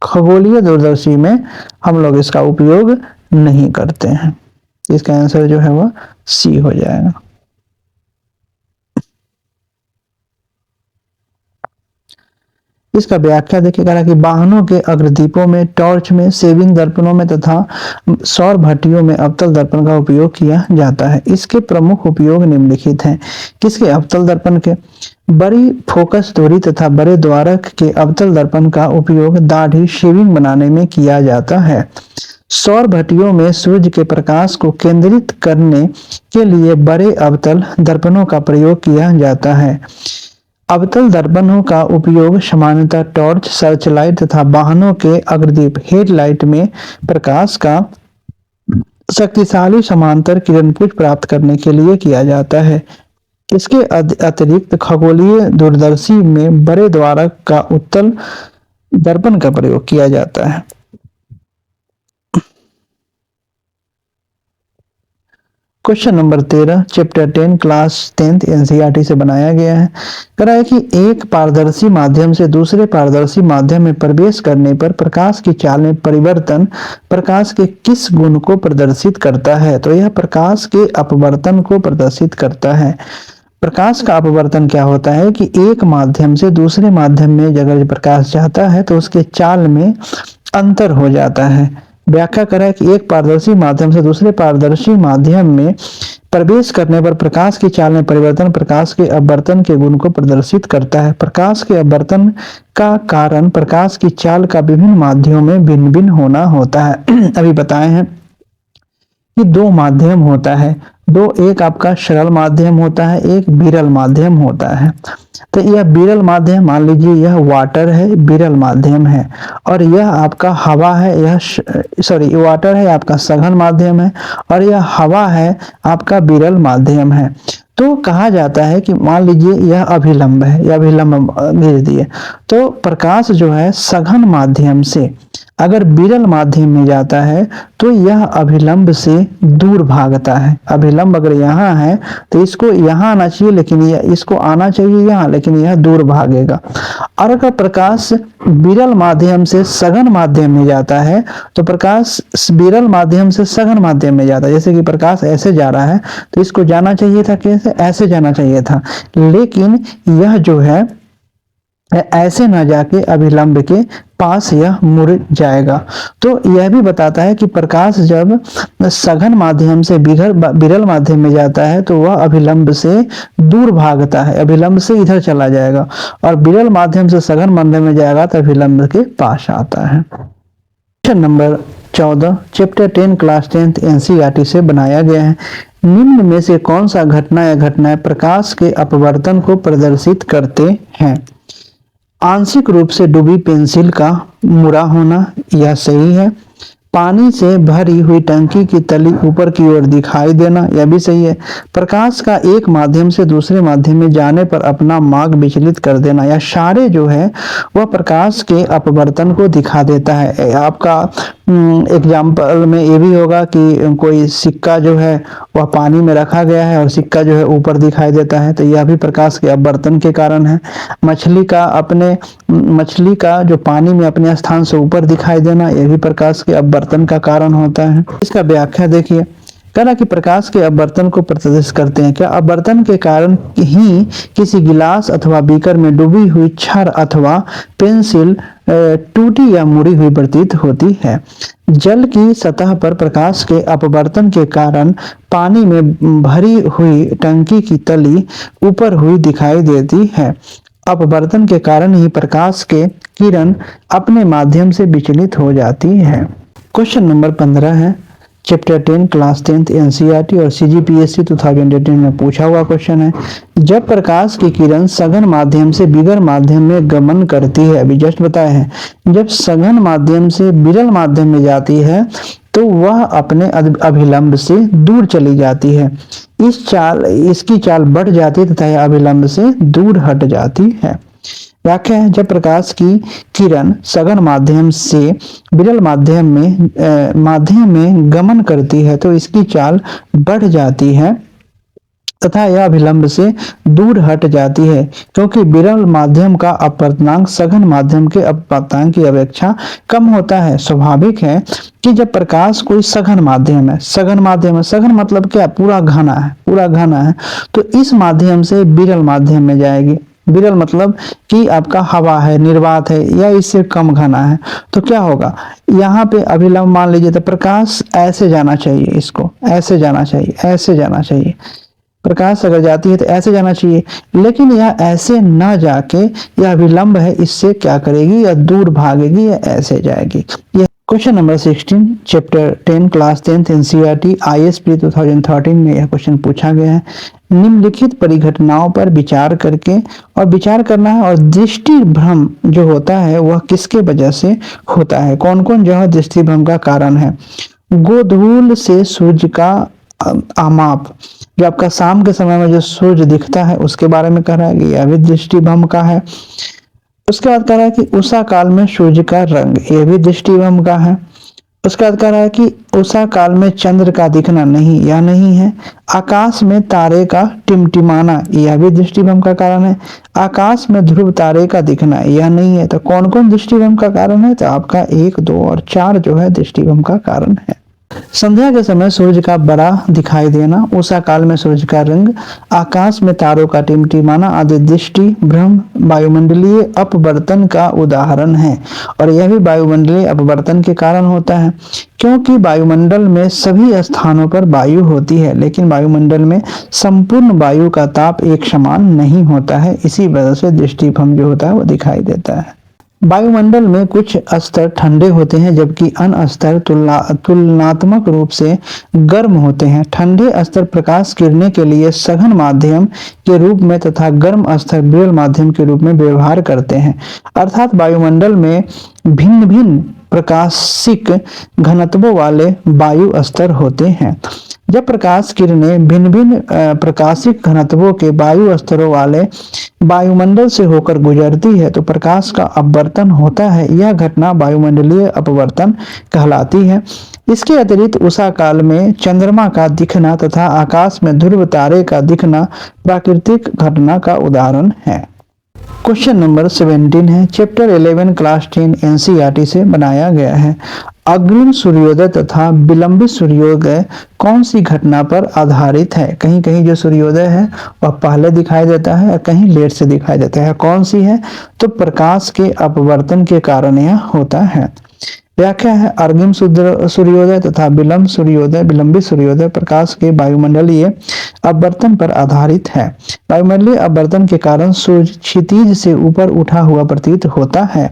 खगोलीय दूरदर्शी में हम लोग इसका उपयोग नहीं करते हैं। इसका आंसर जो है वह सी हो जाएगा। इसका व्याख्या देखिएगा कि वाहनों के अग्रदीपों में, टॉर्च में, सेविंग दर्पणों में तथा सौर भट्टियों में अवतल दर्पण का उपयोग किया जाता है। इसके प्रमुख उपयोग निम्नलिखित हैं। किसके? अवतल दर्पण के। बड़ी फोकस दूरी तथा बड़े द्वारक के अवतल दर्पण का उपयोग दाढ़ी शेविंग बनाने में किया जाता है। सौर भट्टियों में सूर्य के प्रकाश को केंद्रित करने के लिए बड़े अवतल दर्पणों का प्रयोग किया जाता है। अवतल दर्पणों का उपयोग सामान्यतः टॉर्च, सर्च लाइट तथा वाहनों के अग्रदीप हेडलाइट में प्रकाश का शक्तिशाली समांतर किरणपुंज प्राप्त करने के लिए किया जाता है। इसके अतिरिक्त खगोलीय दूरदर्शी में बड़े द्वारक का उत्तल दर्पण का प्रयोग किया जाता है। Question number 13 chapter 10 class 10th NCERT से बनाया गया है। कह रहा है कि एक पारदर्शी माध्यम से दूसरे पारदर्शी माध्यम में प्रवेश करने पर प्रकाश की चाल में परिवर्तन प्रकाश के किस गुण को प्रदर्शित करता है? तो यह प्रकाश के अपवर्तन को प्रदर्शित करता है। प्रकाश का अपवर्तन क्या होता है कि एक माध्यम से दूसरे माध्यम में अगर प्रकाश जाता है तो उसके चाल में अंतर हो जाता है। व्याख्या करें कि एक पारदर्शी माध्यम से दूसरे पारदर्शी माध्यम में प्रवेश करने पर प्रकाश की चाल में परिवर्तन प्रकाश के अपवर्तन के गुण को प्रदर्शित करता है। प्रकाश के अपवर्तन का कारण प्रकाश की चाल का विभिन्न माध्यमों में भिन्न भिन्न होना होता है। अभी बताए हैं कि दो माध्यम होता है, एक आपका सरल माध्यम होता है, एक विरल माध्यम होता है। तो यह विरल माध्यम मान लीजिए यह वाटर है, विरल माध्यम है, और यह आपका हवा है, वाटर है आपका सघन माध्यम है, और यह हवा है आपका विरल माध्यम है। तो कहा जाता है कि मान लीजिए यह अभिलंब है, यह अभिलंब भेज दिए, तो प्रकाश जो है सघन माध्यम से अगर विरल माध्यम में जाता है तो यह अभिलंब से दूर भागता है। अभिलंब अगर यहाँ है तो इसको यहाँ आना चाहिए, लेकिन यह इसको आना चाहिए यहाँ, लेकिन यह दूर भागेगा। और अगर प्रकाश विरल माध्यम से सघन माध्यम में जाता है तो प्रकाश विरल माध्यम से सघन माध्यम में जाता है। जैसे कि प्रकाश ऐसे जा रहा है तो इसको जाना चाहिए था कैसे? ऐसे जाना चाहिए था, लेकिन यह जो है ऐसे ना जाके अभिलंब के पास यह मुड़ जाएगा। तो यह भी बताता है कि प्रकाश जब सघन माध्यम से विरल माध्यम में जाता है तो वह अभिलंब से दूर भागता है, अभिलंब से इधर चला जाएगा, और विरल माध्यम से सघन माध्यम में जाएगा तो अभिलंब के पास आता है। Question number 14 chapter 10 class 10th NCERT से बनाया गया है। निम्न में से कौन सा घटना या घटनाएं प्रकाश के अपवर्तन को प्रदर्शित करते हैं? आंशिक रूप से डूबी पेंसिल का मुड़ा होना, यह सही है। पानी से भरी हुई टंकी की तली ऊपर की ओर दिखाई देना, यह भी सही है। प्रकाश का एक माध्यम से दूसरे माध्यम में जाने पर अपना मार्ग विचलित कर देना, या सारे जो है वह प्रकाश के अपवर्तन को दिखा देता है। आपका एग्जाम्पल में ये भी होगा कि कोई सिक्का जो है वह पानी में रखा गया है और सिक्का जो है ऊपर दिखाई देता है, तो यह भी प्रकाश के अपवर्तन के कारण है। मछली का जो पानी में अपने स्थान से ऊपर दिखाई देना, यह भी प्रकाश के अपवर्तन का कारण होता है। इसका व्याख्या देखिए, कहना कि प्रकाश के अपवर्तन को प्रदर्शित करते हैं। क्या अपवर्तन के कारण ही किसी गिलास अथवा बीकर में डूबी हुई छड़ अथवा पेंसिल टूटी या मुड़ी हुई प्रतीत होती है। जल की सतह पर प्रकाश के अपवर्तन के कारण पानी में भरी हुई टंकी की तली ऊपर हुई दिखाई देती है। अपवर्तन के कारण ही प्रकाश के किरण अपने माध्यम से विचलित हो जाती है। क्वेश्चन नंबर 15 है चैप्टर 10 क्लास 10th एनसीईआरटी और सीजीपीएससी 2018 में पूछा हुआ क्वेश्चन है। जब प्रकाश की किरण सघन माध्यम से विरल माध्यम में गमन करती है, अभी जस्ट बताए हैं, जब सघन माध्यम से विरल माध्यम में जाती है तो तो वह अपने अभिलंब से दूर चली जाती है। इसकी चाल बढ़ जाती है तथा यह अभिलंब से दूर हट जाती है। व्याख्या है, जब प्रकाश की किरण सघन माध्यम से विरल माध्यम में गमन करती है तो इसकी चाल बढ़ जाती है तथा यह अभिलंब से दूर हट जाती है, क्योंकि विरल माध्यम का अपवर्तनांक सघन माध्यम के अपवर्तनांक की अपेक्षा कम होता है। स्वाभाविक है कि जब प्रकाश कोई सघन माध्यम है, सघन मतलब क्या, पूरा घना है, तो इस माध्यम से विरल माध्यम में जाएगी। विरल मतलब कि आपका हवा है, निर्वात है या इससे कम घना है, तो क्या होगा, यहाँ पे अभिलंब मान लीजिए तो प्रकाश ऐसे जाना चाहिए, इसको ऐसे जाना चाहिए। प्रकाश अगर जाती है तो ऐसे जाना चाहिए, लेकिन यह ऐसे ना जाके यह विलंब है, इससे क्या करेगी, या दूर भागेगी या ऐसे जाएगी। यह question number 16 chapter 10 class 10th NCERT ISP 2013 में यह क्वेश्चन पूछा गया है। निम्नलिखित परिघटनाओं पर विचार करना है और दृष्टि भ्रम जो होता है वह किसके वजह से होता है, कौन कौन जो है दृष्टि भ्रम का कारण है। गोधूल से सूर्य का आमाप, जो आपका शाम के समय में जो सूर्य दिखता है उसके बारे में कह रहा है कि यह भी दृष्टि भ्रम का है। उसके बाद कह रहा है कि उषा काल में सूर्य का रंग, यह भी दृष्टि भ्रम का है। उसके बाद कह रहा है कि उषा काल में चंद्र का दिखना नहीं है। आकाश में तारे का टिमटिमाना, यह भी दृष्टि भ्रम का कारण है। आकाश में ध्रुव तारे का दिखना, यह नहीं है। तो कौन कौन दृष्टि भ्रम का कारण है, तो आपका 1, 2 और 4 जो है दृष्टि भ्रम का कारण है। संध्या के समय सूर्य का बड़ा दिखाई देना, उषा काल में सूर्य का रंग, आकाश में तारों का टिमटिमाना आदि दृष्टि भ्रम वायुमंडलीय अपवर्तन का उदाहरण है। और यह भी वायुमंडलीय अपवर्तन के कारण होता है, क्योंकि वायुमंडल में सभी स्थानों पर वायु होती है, लेकिन वायुमंडल में संपूर्ण वायु का ताप एक समान नहीं होता है। इसी वजह से दृष्टि भ्रम जो होता है वो दिखाई देता है। वायुमंडल में कुछ स्तर ठंडे होते हैं जबकि अन्य स्तर तुलनात्मक रूप से गर्म होते हैं। ठंडे स्तर प्रकाश गिरने के लिए सघन माध्यम के रूप में तथा गर्म स्तर विरल माध्यम के रूप में व्यवहार करते हैं। अर्थात वायुमंडल में भिन्न भिन्न प्रकाशिक घनत्वों वाले वायु स्तर होते हैं। जब प्रकाश किरणें भिन्न भिन्न प्रकाशिक घनत्वों के वायु स्तरों वाले वायुमंडल से होकर गुजरती है तो प्रकाश का अपवर्तन होता है। यह घटना वायुमंडलीय अपवर्तन कहलाती है। इसके अतिरिक्त उषा काल में चंद्रमा का दिखना तथा आकाश में ध्रुव तारे का दिखना प्राकृतिक घटना का उदाहरण है। क्वेश्चन नंबर 17 है, चैप्टर 11 क्लास 10 एनसीईआरटी से बनाया गया है। अग्रिम सूर्योदय तथा विलंबित सूर्योदय कौन सी घटना पर आधारित है। कहीं कहीं जो सूर्योदय है वह पहले दिखाई देता है और कहीं लेट से दिखाई देता है। कौन सी है, तो प्रकाश के अपवर्तन के कारण यह होता है। व्याख्या है, अग्रिम सूर्योदय तथा विलंबित सूर्योदय प्रकाश के वायुमंडलीय अपवर्तन पर आधारित है। वायुमंडलीय अपवर्तन के कारण सूर्य क्षितिज से ऊपर उठा हुआ प्रतीत होता है,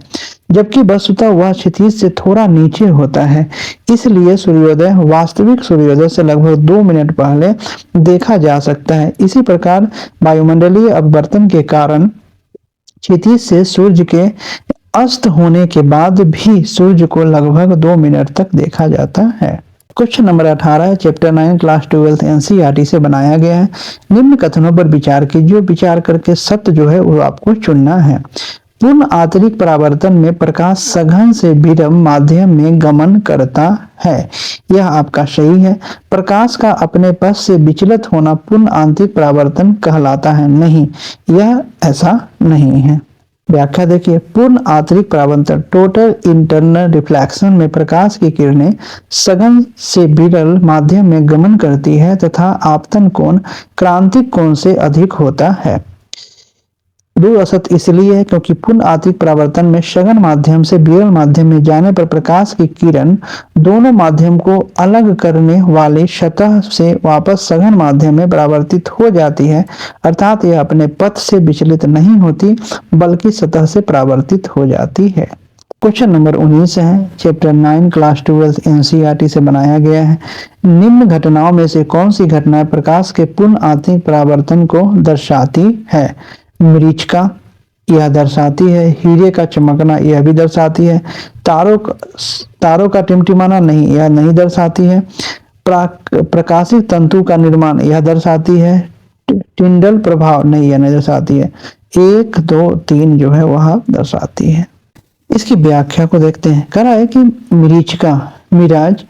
जबकि वस्तुतः वह क्षितिज से थोड़ा नीचे होता है। इसलिए सूर्योदय वास्तविक सूर्योदय से लगभग 2 मिनट पहले देखा जा सकता है। इसी प्रकार वायुमंडलीय अपवर्तन के कारण क्षितिज से सूर्य के अस्त होने के बाद भी सूर्य को लगभग 2 मिनट तक देखा जाता है। क्वेश्चन नंबर 18 है, चैप्टर 9 क्लास 12 एनसीईआरटी से बनाया गया है। निम्न कथनों पर विचार कीजिए, विचार करके सत्य जो है वो आपको चुनना है। पूर्ण आंतरिक परावर्तन में प्रकाश सघन से विरल माध्यम में गमन करता है, यह आपका सही है। प्रकाश का अपने पथ से विचलित होना पूर्ण आंतरिक परावर्तन कहलाता है, नहीं, यह ऐसा नहीं है। व्याख्या देखिए, पूर्ण आंतरिक परावर्तन टोटल इंटरनल रिफ्लेक्शन में प्रकाश की किरणें सघन से विरल माध्यम में गमन करती है तथा आपतन कोण क्रांतिक कोण से अधिक होता है। असत इसलिए है क्योंकि पूर्ण आंतरिक परावर्तन में सघन माध्यम से विरल माध्यम में जाने पर प्रकाश की किरण दोनों माध्यम को अलग करने वाली सतह से वापस सघन माध्यम में परावर्तित हो जाती है। अर्थात यह अपने पथ से विचलित नहीं होती बल्कि सतह से परावर्तित हो जाती है। क्वेश्चन नंबर 19 है, चैप्टर 9 क्लास 12 एनसीईआरटी से बनाया गया है। निम्न घटनाओं में से कौन सी घटना प्रकाश के पूर्ण आंतरिक परावर्तन को दर्शाती है। मरीचिका यह दर्शाती है, हीरे का चमकना यह भी दर्शाती है, तारों तारों का टिमटिमाना नहीं, यह नहीं दर्शाती है। प्रकाशित तंतु का निर्माण यह दर्शाती है। टिंडल प्रभाव नहीं, यह नहीं दर्शाती है। 1 2 3 जो है वह दर्शाती है। इसकी व्याख्या को देखते हैं। कह रहा है कि मरीचिका मिराज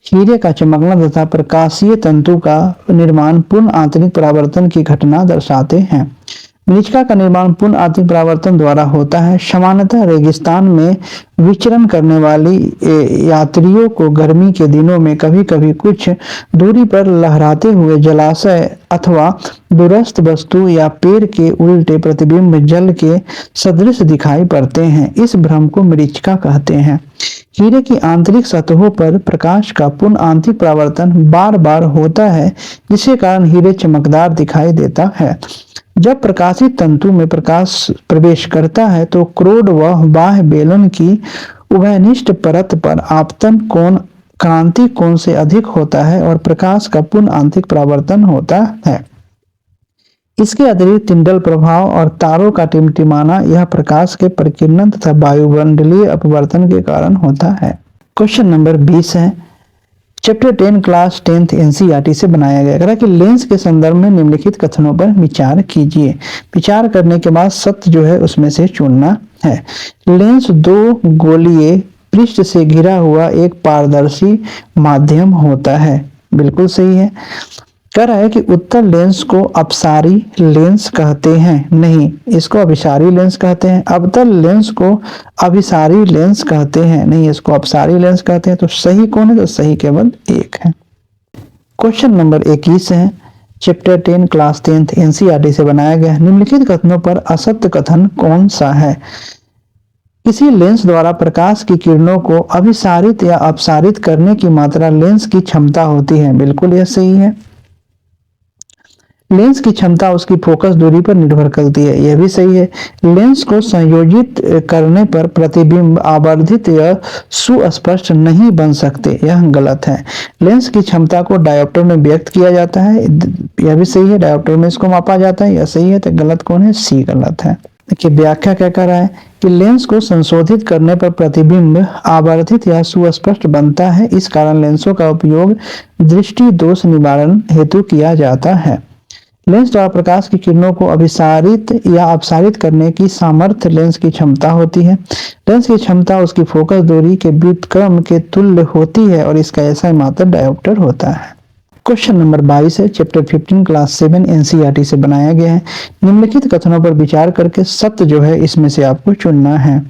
हीरे का चमकना तथा प्रकाशीय तंतु का निर्माण पूर्ण आंतरिक परावर्तन की घटना दर्शाते हैं। मरीचिका का निर्माण पूर्ण आंतरिक परावर्तन द्वारा होता है। सामान्यतः रेगिस्तान में विचरण करने वाली यात्रियों को गर्मी के दिनों में कभी कभी कुछ दूरी पर लहराते हुए जलाशय अथवा दूरस्थ वस्तु या पेड़ के उल्टे प्रतिबिंब जल के सदृश दिखाई पड़ते हैं। इस भ्रम को मरीचिका कहते हैं। हीरे की आंतरिक सतहों पर प्रकाश का पूर्ण आंतरिक परावर्तन बार बार होता है, जिसके कारण हीरे चमकदार दिखाई देता है। जब प्रकाशित तंतु में प्रकाश प्रवेश करता है तो क्रोड व बाह्य बेलन की उभयनिष्ठ परत पर आपतन कोण क्रांति कोण से अधिक होता है और प्रकाश का पूर्ण आंतरिक परावर्तन होता है। इसके अतिरिक्त टिंडल प्रभाव और तारों का टिमटिमाना यह प्रकाश के परिकीर्णन तथा वायुमंडलीय अपवर्तन के कारण होता है। क्वेश्चन नंबर 20 है, चैप्टर 10 क्लास 10th एनसीईआरटी से बनाया गया। कह रहा कि लेंस के संदर्भ में निम्नलिखित कथनों पर विचार कीजिए। विचार करने के बाद सत्य जो है उसमें से चुनना है। लेंस 2 गोलीय पृष्ठ से घिरा हुआ एक पारदर्शी माध्यम होता है। बिल्कुल सही है। कह रहा है कि उत्तल लेंस को अपसारी लेंस कहते हैं। नहीं, इसको अभिसारी लेंस कहते हैं। अवतल लेंस को अभिसारी लेंस कहते हैं। नहीं, इसको अपसारी लेंस कहते हैं। तो सही कौन है? तो सही केवल 1 है। क्वेश्चन नंबर 21 है, चैप्टर 10 क्लास 10th एनसीईआरटी से बनाया गया। निम्नलिखित कथनों पर असत्य कथन कौन सा है? किसी लेंस द्वारा प्रकाश की किरणों को अभिसारित या अपसारित करने की मात्रा लेंस की क्षमता होती है। बिल्कुल यह सही है। लेंस की क्षमता उसकी फोकस दूरी पर निर्भर करती है। यह भी सही है। लेंस को संयोजित करने पर प्रतिबिंब आवर्धित या सुस्पष्ट नहीं बन सकते। यह गलत है। लेंस की क्षमता को डायोप्टर में व्यक्त किया जाता है। यह भी सही है। डायोप्टर में इसको मापा जाता है। यह सही है। तो गलत कौन है? सी गलत है। देखिए व्याख्या क्या कर रहा है कि लेंस को संशोधित करने पर प्रतिबिंब आवर्धित या सुस्पष्ट बनता है। इस कारण लेंसों का उपयोग दृष्टि दोष निवारण हेतु किया जाता है। लेंस द्वारा प्रकाश की किरणों को अभिसारित या अपसारित करने की सामर्थ्य लेंस की क्षमता होती है। लेंस की क्षमता उसकी फोकस दूरी के व्युत्क्रम के तुल्य होती है और इसका ऐसा मात्र डायोप्टर होता है। क्वेश्चन नंबर 22 है, चैप्टर 15 क्लास 7 एनसीईआरटी से बनाया गया है। निम्नलिखित कथनों पर विचार करके सत्य जो है इसमें से आपको चुनना है।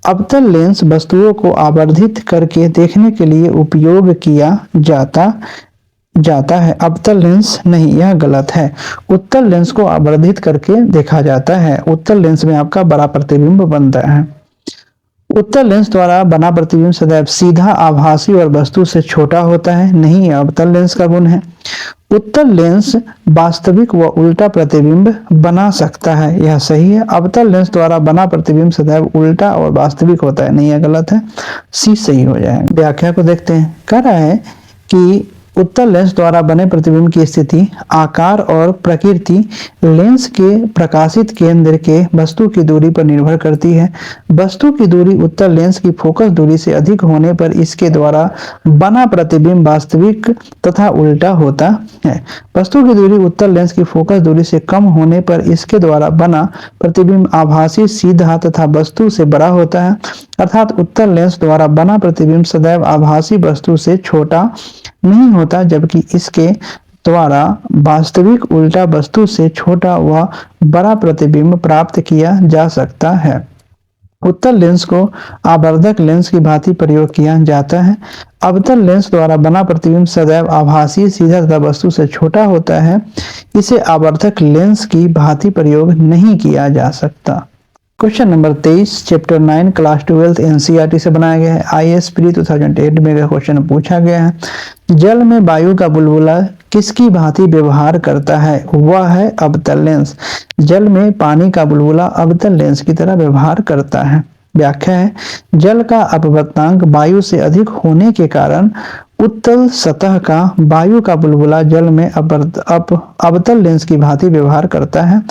अवतल लेंस वस्तुओं को आवर्धित करके देखने के लिए उपयोग किया जाता है। अवतल लेंस नहीं, यह गलत है। उत्तल लेंस को आवर्धित करके देखा जाता है। उत्तल लेंस में आपका बड़ा प्रतिबिंब बनता है। उत्तल लेंस द्वारा बना प्रतिबिंब सदैव सीधा आभासी और वस्तु से छोटा होता है। नहीं, अवतल लेंस का गुण है। उत्तल लेंस वास्तविक व उल्टा प्रतिबिंब बना सकता है। यह सही है। अवतल लेंस द्वारा बना प्रतिबिंब सदैव उल्टा और वास्तविक होता है। नहीं, यह गलत है। सी सही हो जाएगा। व्याख्या को देखते हैं। कह रहा है कि उत्तल लेंस द्वारा बने प्रतिबिंब की स्थिति, आकार और प्रकृति लेंस के प्रकाशित केंद्र के वस्तु की दूरी पर निर्भर करती है। वस्तु की दूरी उत्तल लेंस की फोकस दूरी से अधिक होने पर इसके द्वारा बना प्रतिबिंब वास्तविक तथा उल्टा होता है। वस्तु की दूरी उत्तल लेंस की फोकस दूरी से कम होने पर इसके द्वारा बना प्रतिबिंब आभासी, सीधा तथा वस्तु से बड़ा होता है। अर्थात उत्तल लेंस द्वारा बना प्रतिबिंब सदैव आभासी वस्तु से छोटा नहीं होता, जबकि इसके द्वारा वास्तविक उल्टा वस्तु से छोटा व बड़ा प्रतिबिंब प्राप्त किया जा सकता है। उत्तल लेंस को आवर्धक लेंस की भांति प्रयोग किया जाता है। अवतल लेंस द्वारा बना प्रतिबिंब सदैव आभासी, सीधा तथा वस्तु से छोटा होता है। इसे आवर्धक लेंस की भांति प्रयोग नहीं किया जा सकता। Question number 23, chapter 9 class 12 NCERT से बनाया गया है। आईएएस प्री 2008 में का क्वेश्चन पूछा गया है। जल में वायु का बुलबुला किसकी भांति व्यवहार करता है? वह है अवतल लेंस। जल में पानी का बुलबुला अवतल लेंस की तरह व्यवहार करता है। व्याख्या है, जल का अपवर्तनांक वायु से अधिक होने के कारण उत्तल सतह का वायु का बुलबुला जल में अवतल लेंस की भांति व्यवहार करता है।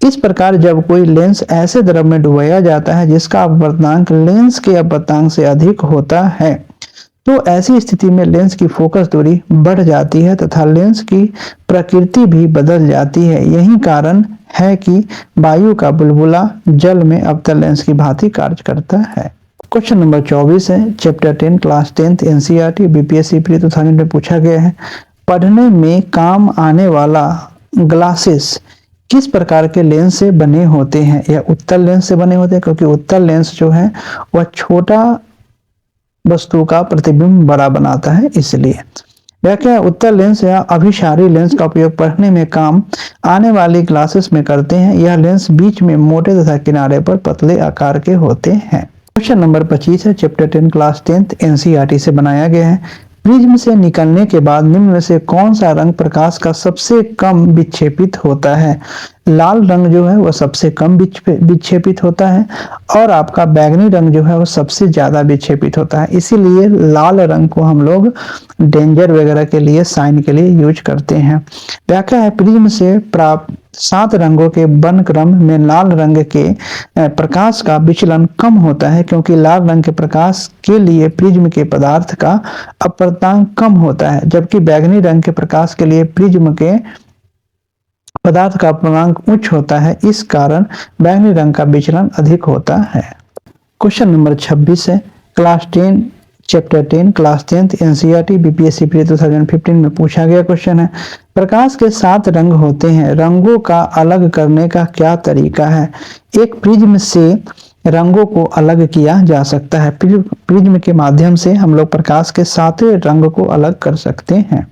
इस प्रकार जब कोई लेंस ऐसे द्रव में डुबाया जाता है जिसका अपवर्तनांक लेंस के अपवर्तनांक से अधिक होता है तो ऐसी स्थिति में लेंस की फोकस दूरी बढ़ जाती है तथा लेंस की प्रकृति भी बदल जाती है। यही कारण है कि वायु का बुलबुला जल में अवतल लेंस की भांति कार्य करता है। क्वेश्चन नंबर 24 है, chapter 10 class 10th NCERT BPSC pre 2000 में पूछा गया है। पढ़ने में काम आने वाला ग्लासेस किस प्रकार के लेंस से बने होते हैं? या उत्तल लेंस से बने होते हैं, क्योंकि उत्तल लेंस जो है वह छोटा वस्तु का प्रतिबिंब बड़ा बनाता है, इसलिए। व्याख्या, उत्तल लेंस या अभिसारी लेंस का उपयोग पढ़ने में काम आने वाली ग्लासेस में करते हैं। यह लेंस बीच में मोटे तथा किनारे पर पतले आकार के होते हैं। क्वेश्चन नंबर 25 है, चैप्टर 10 क्लास 10th एनसीईआरटी से बनाया गया है। प्रिज्म से निकलने के बाद निम्न में से कौन सा रंग प्रकाश का सबसे कम विक्षेपित होता है? लाल रंग जो है वह सबसे कम विक्षेपित होता है और आपका बैगनी रंग जो है वह सबसे ज्यादा विक्षेपित होता है। इसीलिए लाल रंग को हम लोग डेंजर वगैरह के लिए, साइन के लिए यूज करते हैं। व्याख्या है, प्रिज्म से प्राप्त 7 रंगों के वन क्रम में लाल रंग के प्रकाश का विचलन कम होता है, क्योंकि लाल रंग के प्रकाश के लिए प्रिज्म के पदार्थ का अपवर्तनांक कम होता है, जबकि बैगनी रंग के प्रकाश के लिए प्रिज्म के पदार्थ का अपवर्तनांक उच्च होता है। इस कारण बैगनी रंग का विचलन अधिक होता है। क्वेश्चन नंबर 26 है, class 10 chapter 10 class 10th NCERT BPSC pre 2015 में पूछा गया क्वेश्चन है। प्रकाश के 7 रंग होते हैं, रंगों का अलग करने का क्या तरीका है? एक प्रिज्म से रंगों को अलग किया जा सकता है। प्रिज्म के माध्यम से हम लोग प्रकाश के 7 रंग को अलग कर सकते हैं।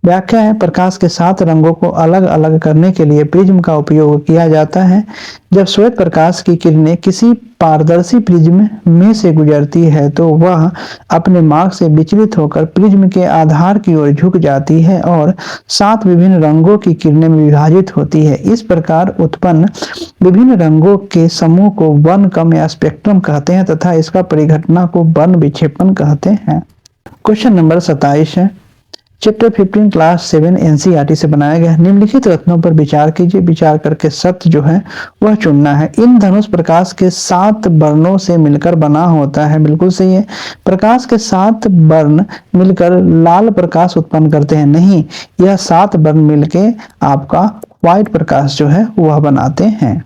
व्याख्या है, प्रकाश के 7 रंगों को अलग अलग करने के लिए प्रिज्म का उपयोग किया जाता है। जब श्वेत प्रकाश की किरणें किसी पारदर्शी प्रिज्म में से गुजरती है तो वह अपने मार्ग से विचलित होकर प्रिज्म के आधार की ओर झुक जाती है और 7 विभिन्न रंगों की किरणें में विभाजित होती है। इस प्रकार उत्पन्न विभिन्न रंगों के समूह को वर्णक्रम या स्पेक्ट्रम कहते हैं तथा इसका परिघटना को वर्ण विक्षेपण कहते हैं। क्वेश्चन नंबर 27 है, चैप्टर 15 क्लास 7 एनसीईआरटी से बनाया गया। निम्नलिखित रत्नों पर विचार कीजिए, विचार करके सत्य जो है वह चुनना है। इन धनुष प्रकाश के 7 वर्णों से मिलकर बना होता है। बिल्कुल सही है। प्रकाश के 7 वर्ण मिलकर लाल प्रकाश उत्पन्न करते हैं। नहीं, यह 7 वर्ण मिलके आपका व्हाइट प्रकाश जो है वह बनाते हैं।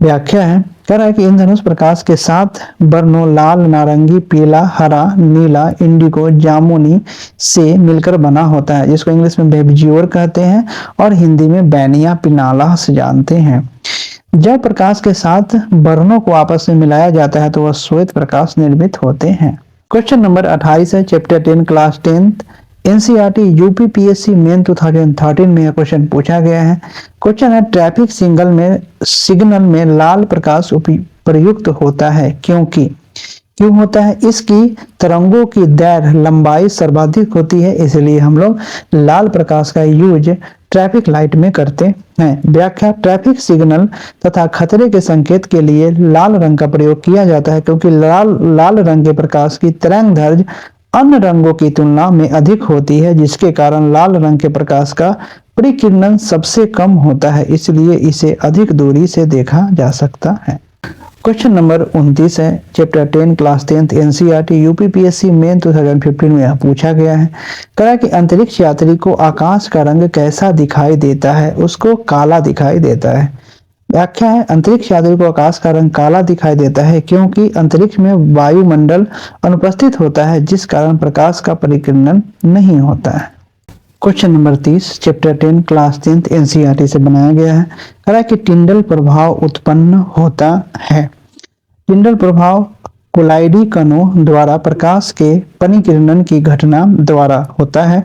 व्याख्या है, कह रहा है कि इन धनुष प्रकाश के 7 वर्णों लाल, नारंगी, पीला, हरा, नीला, इंडिगो, जामुनी से मिलकर बना होता है, जिसको इंग्लिश में बेबजियोर कहते हैं और हिंदी में बैनिया पिनाला से जानते हैं। जब प्रकाश के 7 वर्णों को आपस में मिलाया जाता है तो वह श्वेत प्रकाश निर्मित होते हैं। क्वेश्चन नंबर 28 है, chapter 10 class 10 NCERT UPPSC main 2013 में यह क्वेश्चन पूछा गया है। क्वेश्चन है, ट्रैफिक सिग्नल में लाल प्रकाश प्रयुक्त होता है क्यों होता है? इसकी तरंगों की दैर्घ्य लंबाई सर्वाधिक होती है, इसलिए हम लोग लाल प्रकाश का यूज ट्रैफिक लाइट में करते हैं। व्याख्या, ट्रैफिक सिग्नल तथा खतरे के संकेत के लिए लाल रंग का प्रयोग किया जाता है, क्योंकि लाल रंग के प्रकाश की तरंगदैर्घ्य अन्य रंगों की तुलना में अधिक होती है, जिसके कारण लाल रंग के प्रकाश का परिकिरणन सबसे कम होता है, इसलिए इसे अधिक दूरी से देखा जा सकता है। क्वेश्चन नंबर 29 है, chapter 10 class 10 NCERT UPPSC main 2015 में यह पूछा गया है। कहा कि अंतरिक्ष यात्री को आकाश का रंग कैसा दिखाई देता है? उसको काला दिखाई देता है। व्याख्या है, अंतरिक्ष यात्री को आकाश का रंग काला दिखाई देता है क्योंकि अंतरिक्ष में वायुमंडल अनुपस्थित होता है, जिस कारण प्रकाश का परिकिरणन नहीं होता है। Question number 30 chapter 10 class 10 NCERT से बनाया गया है। कह रहा है कि टिंडल प्रभाव उत्पन्न होता है। टिंडल प्रभाव कोलाइडी कणों द्वारा प्रकाश के परिकिरणन की घटना द्वारा होता है।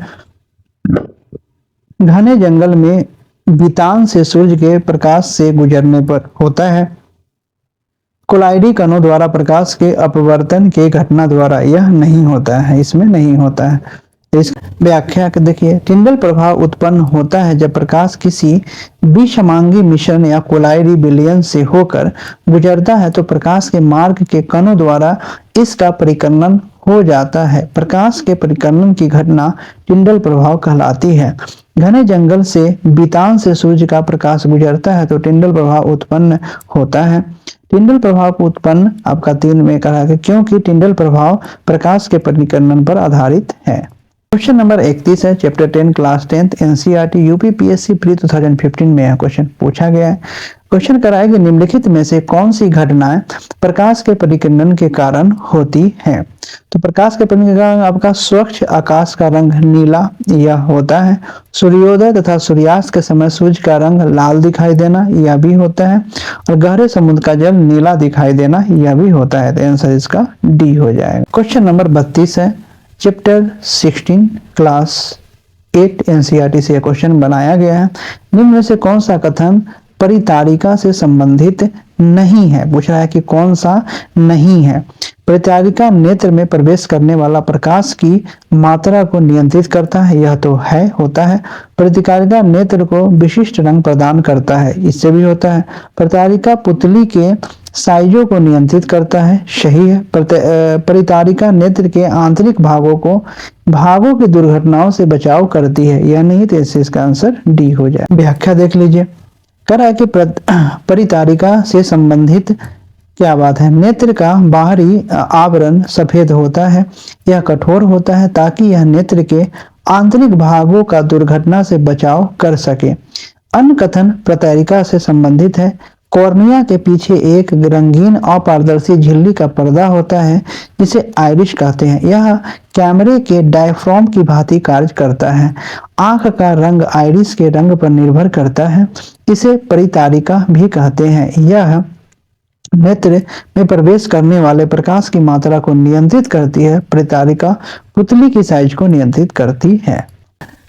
घने जंगल में बीतान से सूर्य के प्रकाश से गुजरने पर होता है। कोलाइडी कणों द्वारा प्रकाश के अपवर्तन के घटना द्वारा यह नहीं होता है, इसमें नहीं होता है। इस व्याख्या के देखिए, टिंडल प्रभाव उत्पन्न होता है जब प्रकाश किसी विषमांगी मिश्रण या कोलाइडी विलयन से होकर गुजरता है तो प्रकाश के मार्ग के कणों द्वारा इसका परिकर्णन हो जाता है। प्रकाश के परिकर्णन की घटना टिंडल प्रभाव कहलाती है। घने जंगल से बीतान से सूर्य का प्रकाश गुजरता है तो टिंडल प्रभाव उत्पन्न होता है। टिंडल प्रभाव को उत्पन्न आपका 3 में करा है, क्योंकि टिंडल प्रभाव प्रकाश के परिकर्णन पर आधारित है। क्वेश्चन नंबर 31 है, chapter 10 class 10 NCERT UPPSC pre 2015 में यह क्वेश्चन पूछा गया है। क्वेश्चन कराया कि निम्नलिखित में से कौन सी घटनाएं प्रकाश के परिकर्णन के कारण होती हैं। तो प्रकाश के परिकर्णन के कारण आपका स्वच्छ आकाश का रंग नीला यह होता है। सूर्योदय तथा सूर्यास्त के समय सूर्य का रंग लाल दिखाई देना यह भी होता है। और गहरे समुद्र का जल नीला दिखाई देना यह भी होता है। तो आंसर इसका डी हो जाएगा। क्वेश्चन नंबर 32 है, चैप्टर 16 क्लास 8 एनसीईआरटी से क्वेश्चन बनाया गया है। निम्न में से कौन सा कथन परितारिका से संबंधित नहीं है। पूछ रहा है कि कौन सा नहीं है। परितारिका नेत्र में प्रवेश करने वाला प्रकाश की मात्रा को नियंत्रित करता है, यह तो है होता है। परितारिका नेत्र को विशिष्ट रंग प्रदान करता है, इससे भी होता है। परितारिका पुतली के साइजों को नियंत्रित करता है, सही है। परितारिका नेत्र के आंतरिक भागों की दुर्घटनाओं से बचाव करती है, यह नहीं, तो इसका आंसर डी हो जाए। व्याख्या देख लीजिए। कह रहा है कि परितारिका से संबंधित क्या बात है। नेत्र का बाहरी आवरण सफेद होता है, यह कठोर होता है ताकि यह नेत्र के आंतरिक भागों का दुर्घटना से बचाव कर सके। अन्य कथन परितारिका से संबंधित है। कॉर्निया के पीछे एक रंगीन अपारदर्शी झिल्ली का पर्दा होता है जिसे आइरिस कहते हैं। यह कैमरे के डायफ्राम की भांति कार्य करता है। आंख का रंग आइरिस के रंग पर निर्भर करता है, इसे परितारिका भी कहते हैं। यह नेत्र में प्रवेश करने वाले प्रकाश की मात्रा को नियंत्रित करती है। परितारिका पुतली की साइज को नियंत्रित करती है।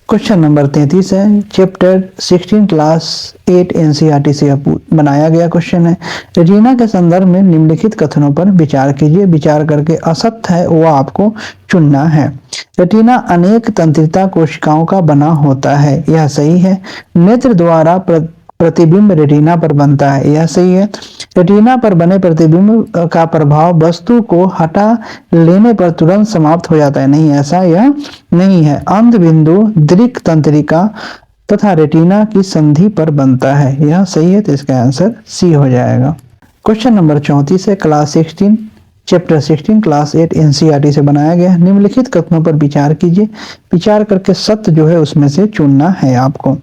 क्वेश्चन नंबर 33 है, चैप्टर 16 क्लास 8 एनसीईआरटी से बनाया गया क्वेश्चन है। रेटिना के संदर्भ में निम्नलिखित कथनों पर विचार कीजिए। विचार करके असत्य है वह आपको चुनना है। रेटिना अनेक तंत्रिका कोशिकाओं का बना होता है, यह सही है। नेत्र द्वारा प्रतिबिंब रेटिना पर बनता है, यह सही है। रेटिना पर बने प्रतिबिंब का प्रभाव वस्तु को हटा लेने पर तुरंत समाप्त हो जाता है, नहीं, ऐसा यह नहीं है। अंध बिंदु दृक तंत्रिका तथा रेटिना की संधि पर बनता है, यह सही है। तो इसका आंसर सी हो जाएगा। क्वेश्चन नंबर 34 है, क्लास 16 चैप्टर 16 क्लास 8 एनसीईआरटी से बनाया गया। निम्नलिखित कथनों पर विचार कीजिए। विचार करके सत्य जो है उसमें से चुनना है आपको।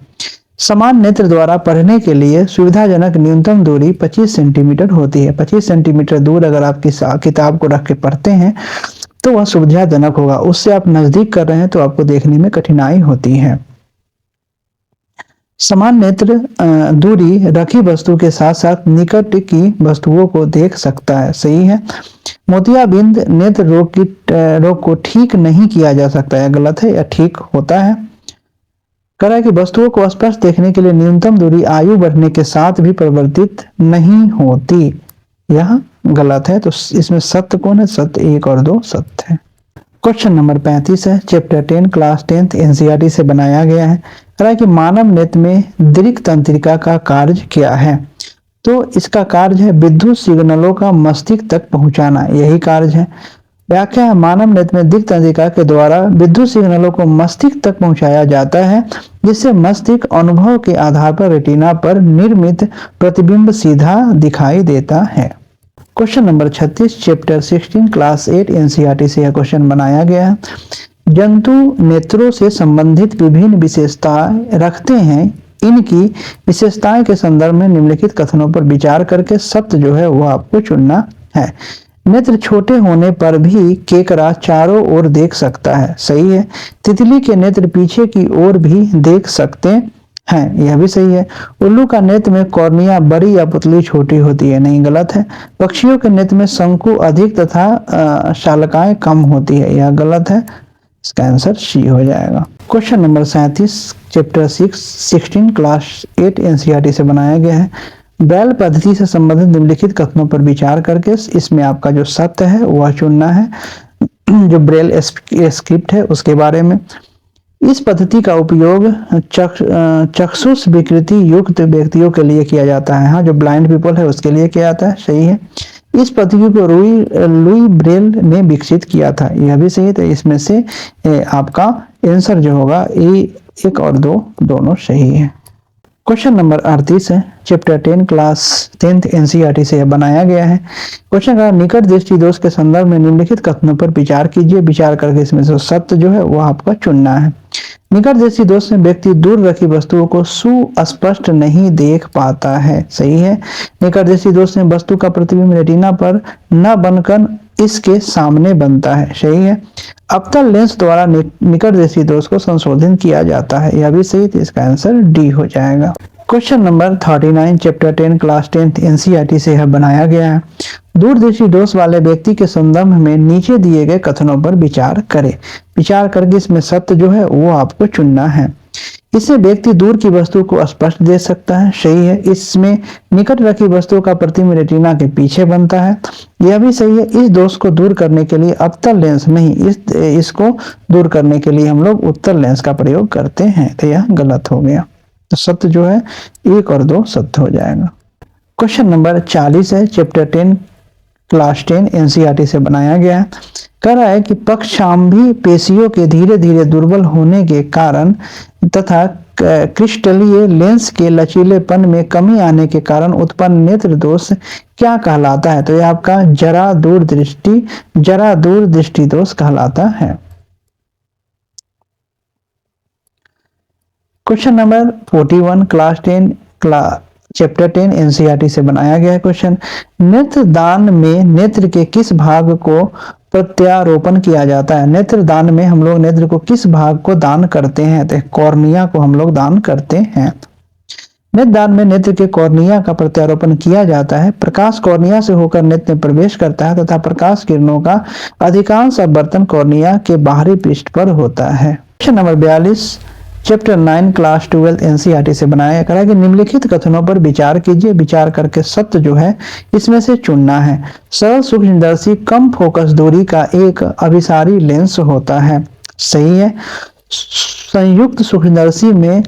समान नेत्र द्वारा पढ़ने के लिए सुविधाजनक न्यूनतम दूरी 25 सेंटीमीटर होती है। 25 सेंटीमीटर दूर अगर आप किताब को रख के पढ़ते हैं तो वह सुविधाजनक होगा। उससे आप नजदीक कर रहे हैं तो आपको देखने में कठिनाई होती है। समान नेत्र दूरी रखी वस्तु के साथ साथ निकट की वस्तुओं को देख सकता है, सही है। मोतियाबिंद नेत्र रोग को ठीक नहीं किया जा सकता है, गलत है या ठीक होता है। कह रहा है कि वस्तुओं को स्पष्ट देखने के लिए न्यूनतम दूरी आयु बढ़ने के साथ भी परिवर्तित नहीं होती, यह गलत है। तो इसमें सत्य कौन है? सत्य 1 और 2 सत्य है। क्वेश्चन नंबर 35 है, चैप्टर 10 क्लास 10 एनसीईआरटी से बनाया गया है। कह रहा है कि मानव नेत्र में दृक तंत्रिका का कार्य क्या है। तो इसका कार्य है विद्युत सिग्नलों का मस्तिष्क तक पहुंचाना, यही कार्य है। व्याख्या है, मानव नेत्र में दृक तंत्रिका के द्वारा विद्युत सिग्नलों को मस्तिष्क तक पहुंचाया जाता है, जिससे मस्तिष्क अनुभव के आधार पर रेटिना पर निर्मित प्रतिबिंब सीधा दिखाई देता है। Question number 36 chapter 16 class 8 NCERT से यह क्वेश्चन बनाया गया है। जंतु नेत्रों से संबंधित विभिन्न विशेषताएं रखते हैं। इनकी विशेषताएं के संदर्भ में निम्नलिखित कथनों पर विचार करके सत्य जो है वह आपको चुनना है। नेत्र छोटे होने पर भी केकड़ा चारों ओर देख सकता है, सही है। तितली के नेत्र पीछे की ओर भी देख सकते हैं, यह भी सही है। उल्लू का नेत्र में कॉर्निया बड़ी या पुतली छोटी होती है, नहीं, गलत है। पक्षियों के नेत्र में शंकु अधिक तथा शालकाएं कम होती है, यह गलत है। इसका आंसर सी हो जाएगा। Question number 37 chapter 16 class 8 NCERT से बनाया गया है। ब्रेल पद्धति से संबंधित निम्नलिखित कथनों पर विचार करके इसमें आपका जो सत्य है वह चुनना है। जो ब्रेल स्क्रिप्ट है उसके बारे में, इस पद्धति का उपयोग चक्षुष विकृति युक्त व्यक्तियों के लिए किया जाता है। हाँ, जो ब्लाइंड पीपल है उसके लिए किया जाता है, सही है। इस पद्धति को लुई ब्रेल ने विकसित किया था, यह भी सही है। तो इसमें से आपका आंसर जो होगा ए 1 और 2 दोनों सही है। क्वेश्चन नंबर 38 है, चैप्टर 10 क्लास 10th एनसीईआरटी से बनाया गया है। क्वेश्चन का निकट दृष्टि दोष के संदर्भ में निम्नलिखित कथनों पर विचार कीजिए। विचार करके इसमें से सत्य जो है वो आपका चुनना है। निकट दृष्टि दोष में व्यक्ति दूर रखी वस्तुओं को सुस्पष्ट नहीं देख पाता है, सही है। निकट दृष्टि दोष में वस्तु का प्रतिबिंब रेटिना पर न बनकर इसके सामने बनता है, सही है। अवतल लेंस द्वारा निकट दृष्टि दोष को संशोधित किया जाता है, यह भी सही, तो इसका आंसर डी हो जाएगा। Question number 39 chapter 10 class 10th NCERT से यह बनाया गया है। दूरदृष्टि दोष वाले व्यक्ति के संदर्भ में नीचे दिए गए कथनों पर विचार करें। विचार करके इसमें सत्य जो है वो आपको चुनना है। इससे व्यक्ति दूर की वस्तु को स्पष्ट देख सकता है, सही है। इसमें निकट रखी वस्तु का प्रतिबिंब रेटिना के पीछे बनता है, यह भी सही है। इस दोष को दूर करने के लिए अवतल लेंस नहीं, इसको दूर करने के लिए हम लोग उत्तल लेंस का प्रयोग करते हैं, तो यह गलत हो गया। तो सत्य जो है 1 और 2 सत्य हो जाएगा। क्वेश्चन नंबर 40 है, चैप्टर 10 क्लास 10 एनसीईआरटी से बनाया गया है। कह रहा है कि पक्षाम्भी पेशियों के धीरे धीरे दुर्बल होने के कारण तथा क्रिस्टलीय लेंस के लचीलेपन में कमी आने के कारण उत्पन्न नेत्र दोष क्या कहलाता है? तो यह आपका जरा दूर दृष्टि दोष कहलाता है। Question number 41 class 10 chapter 10 NCERT से बनाया गया है। क्वेश्चन, नेत्र दान में नेत्र के किस भाग को प्रत्यारोपण किया जाता है? नेत्र दान में हम लोग नेत्र को किस भाग को दान करते हैं? तो कॉर्निया को हम लोग दान करते हैं। नेत्र दान में नेत्र के कॉर्निया का प्रत्यारोपण किया जाता है। प्रकाश कॉर्निया से होकर नेत्र में प्रवेश करता है तथा प्रकाश किरणों का अधिकांश अपवर्तन कॉर्निया के बाहरी पृष्ठ पर होता है। Question number 42 chapter 9 class 12 NCERT से बनाया गया है कि निम्नलिखित कथनों पर विचार कीजिए। विचार करके सत्य जो है इसमें से चुनना है। सरल सूक्ष्मदर्शी कम फोकस दूरी का एक अभिसारी लेंस होता है, सही है। संयुक्त सूक्ष्मदर्शी में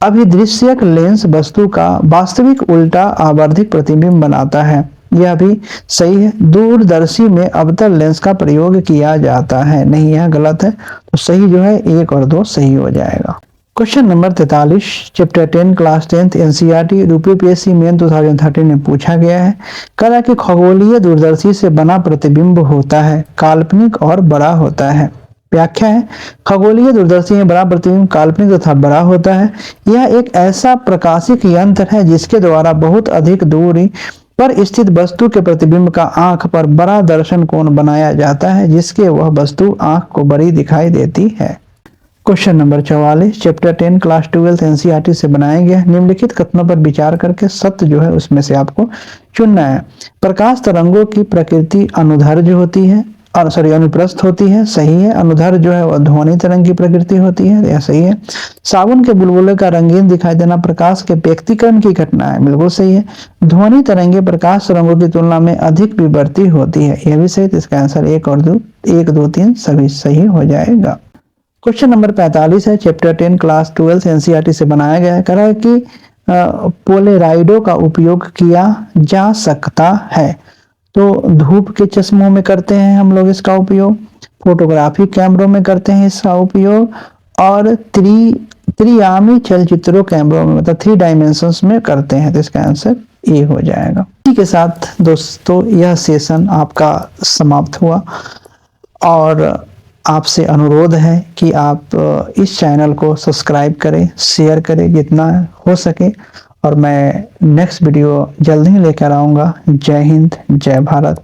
अभिदृश्यक लेंस वस्तु का वास्तविक उल्टा आवर्धिक प्रतिबिंब बनाता है, यह भी सही है। दूरदर्शी में अवतल लेंस का प्रयोग किया जाता है, नहीं, यह गलत है। तो सही जो है 1 और 2 सही हो जाएगा। Question number 43 chapter 10 class 10th NCERT UPSC main 2013 में पूछा गया है। कह रहा है कि खगोलीय दूरदर्शी से बना प्रतिबिंब होता है, काल्पनिक और बड़ा होता है। व्याख्या है, खगोलीय दूरदर्शी में बड़ा प्रतिबिंब काल्पनिक तथा बड़ा होता है। यह एक ऐसा प्रकाशिक यंत्र है जिसके द्वारा बहुत अधिक दूरी पर स्थित वस्तु के प्रतिबिंब का आंख पर बड़ा दर्शन कोण बनाया जाता है, जिसके वह वस्तु आंख को बड़ी दिखाई देती है। Question number 44 chapter 10 class 12 NCERT से बनाया गया। निम्नलिखित कथनों पर विचार करके सत्य जो है उसमें से आपको चुनना है। प्रकाश तरंगों की प्रकृति अनुदैर्ध्य होती है, अनुप्रस्थ होती है, सही है। अनुदैर्ध्य जो है वह ध्वनि तरंग की प्रकृति होती है, यह सही है। साबुन के बुलबुले का रंगीन दिखाई देना प्रकाश के व्यक्तिकरण की घटना है, बिल्कुल सही है। ध्वनि तरंगे प्रकाश तरंगों की तुलना में अधिक विवर्ती होती है, यह भी सही। तो इसका आंसर 1 और 2 3 सभी सही हो जाएगा। क्वेश्चन नंबर 45 है, चैप्टर 10 क्लास 12 एनसीईआरटी से बनाया गया है। कह रहा है कि पोलेराइडो का उपयोग किया जा सकता है। तो धूप के चश्मों में करते हैं हम लोग इसका उपयोग, फोटोग्राफी कैमरों में करते हैं इसका उपयोग, और त्रिआयामी चलचित्रों कैमरों में, मतलब 3 डायमेंशंस में करते हैं। तो इसका आंसर ए हो जाएगा। इसी के साथ दोस्तों यह सेशन आपका समाप्त हुआ, और आपसे अनुरोध है कि आप इस चैनल को सब्सक्राइब करें, शेयर करें जितना हो सके, और मैं नेक्स्ट वीडियो जल्द ही लेकर आऊँगा। जय हिंद, जय भारत।